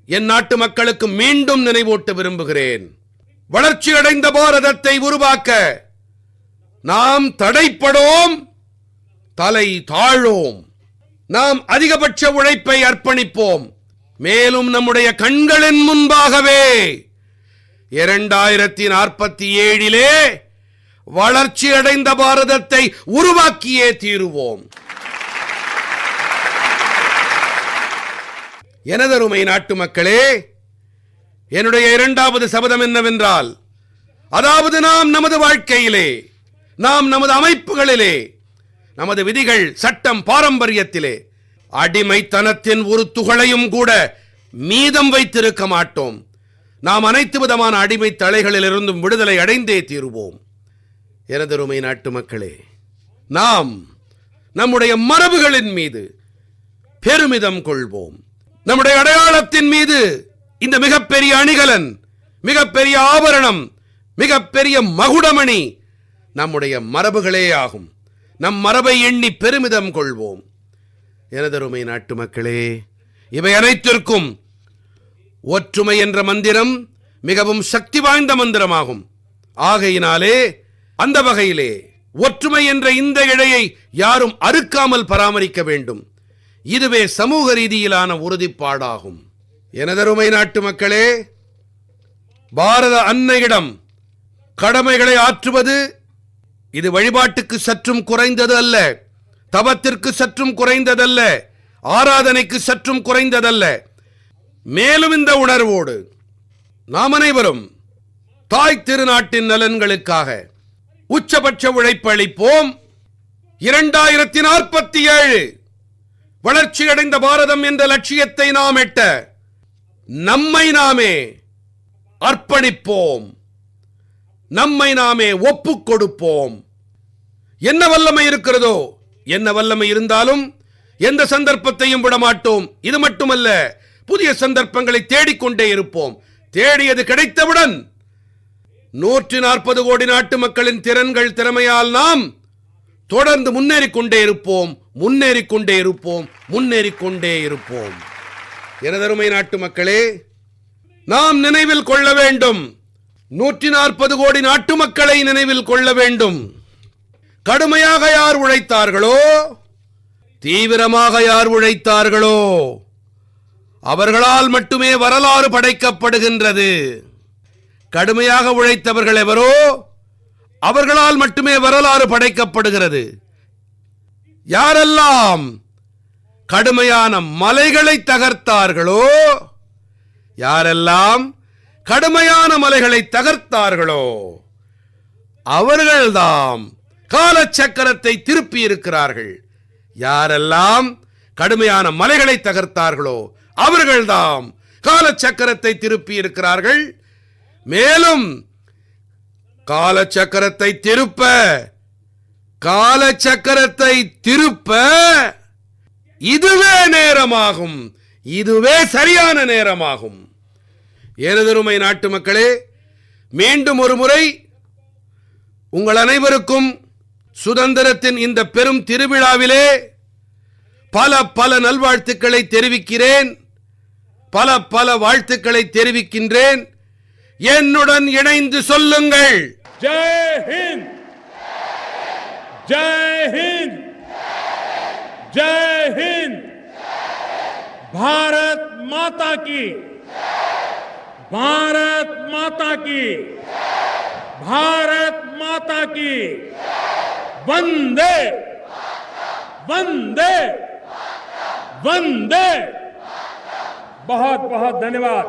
என் நாட்டு மக்களுக்கு மீண்டும் நினைவூட்ட விரும்புகிறேன். வளர்ச்சியடைந்த பாரதத்தை உருவாக்க நாம் தடைப்படோம், தலை தாழோம். நாம் அதிகபட்ச உழைப்பை அர்ப்பணிப்போம். மேலும் நம்முடைய கண்களின் முன்பாகவே 2047 வளர்ச்சியடைந்த பாரதத்தை உருவாக்கியே தீருவோம். எனதருமை நாட்டு மக்களே, என்னுடைய 2வது சபதம் என்னவென்றால், அதாவது நாம் நமது வாழ்க்கையிலே, நாம் நமது அமைப்புகளிலே, நமது விதிகள், சட்டம், பாரம்பரியத்திலே அடிமைத்தனத்தின் ஒரு துகளையும் கூட மீதம் வைத்திருக்க மாட்டோம். நாம் அனைத்து விதமான அடிமை தலைகளிலிருந்தும் விடுதலை அடைந்தே தீருவோம். எனதருமை நாட்டு மக்களே, நாம் நம்முடைய மரபுகளின் மீது பெருமிதம் கொள்வோம். நம்முடைய அடையாளத்தின் மீது இந்த மிகப்பெரிய அணிகலன், மிகப்பெரிய ஆபரணம், மிகப்பெரிய மகுடமணி நம்முடைய மரபுகளே ஆகும். நம் மரபை எண்ணி பெருமிதம் கொள்வோம். எனதருமை நாட்டு மக்களே, இவை அனைத்திற்கும் ஒற்றுமை என்ற மந்திரம் மிகவும் சக்தி வாய்ந்த மந்திரமாகும். ஆகையினாலே அந்த வகையிலே ஒற்றுமை என்ற இந்த இழையை யாரும் அறுக்காமல் பராமரிக்க வேண்டும். இதுவே சமூக ரீதியிலான உறுதிப்பாடாகும். எனதருமை நாட்டு மக்களே, பாரத அன்னையிடம் கடமைகளை ஆற்றுவது இது வழிபாட்டுக்கு சற்றும் குறைந்தது அல்ல, தவத்திற்கு சற்றும் குறைந்ததல்ல, ஆராதனைக்கு சற்றும் குறைந்ததல்ல. மேலும் இந்த உணர்வோடு நாம் அனைவரும் தாய் திருநாட்டின் நலன்களுக்காக உச்சபட்ச உழைப்பு அளிப்போம். 2047 வளர்ச்சியடைந்த பாரதம் என்ற லட்சியத்தை நாம் எட்ட நம்மை நாமே அர்ப்பணிப்போம், நம்மை நாமே ஒப்புக் கொடுப்போம். என்ன வல்லமை இருக்கிறதோ, என்ன வல்லமை இருந்தாலும் எந்த சந்தர்ப்பத்தையும் விடமாட்டோம். இது மட்டுமல்ல, புதிய சந்தர்ப்பங்களை தேடிக்கொண்டே இருப்போம். தேடியது கிடைத்தவுடன் 140 கோடி நாட்டு மக்களின் திறன்கள், திறமையால் நாம் தொடர்ந்து முன்னேறிக்கொண்டே இருப்போம், முன்னேறிக்கொண்டே இருப்போம், முன்னேறிக்கொண்டே இருப்போம். எனதருமை நாட்டு மக்களே, நாம் நினைவில் கொள்ள வேண்டும், 140 கோடி நாட்டு மக்களை நினைவில் கொள்ள வேண்டும். கடுமையாக யார் உழைத்தார்களோ, தீவிரமாக யார் உழைத்தார்களோ, அவர்களால் மட்டுமே வரலாறு படைக்கப்படுகின்றது. கடுமையாக உழைத்தவர்கள் எவரோ அவர்களால் மட்டுமே வரலாறு படைக்கப்படுகிறது. யாரெல்லாம் கடுமையான மலைகளை தகர்த்தார்களோ, யாரெல்லாம் கடுமையான மலைகளை தகர்த்தார்களோ அவர்கள்தாம் காலச்சக்கரத்தை திருப்பி இருக்கிறார்கள். யாரெல்லாம் கடுமையான மலைகளை தகர்த்தார்களோ அவர்கள்தாம் காலச்சக்கரத்தை திருப்பி இருக்கிறார்கள். மேலும் காலச்சக்கரத்தை திருப்ப இதுவே நேரமாகும், இதுவே சரியான நேரமாகும். எனதருமை நாட்டு மக்களே, மீண்டும் ஒரு முறை உங்கள் அனைவருக்கும் சுதந்திரத்தின் இந்த பெரும் திருவிழாவிலே பல பல நல்வாழ்த்துக்களை தெரிவிக்கிறேன், பல பல வாழ்த்துக்களை தெரிவிக்கின்றேன். என்னுடன் இணைந்து சொல்லுங்கள், जय हिंद, जय हिंद, जय हिंद। भारत माता की, भारत माता की, भारत माता की। वंदे वंदे वंदे। बहुत बहुत धन्यवाद।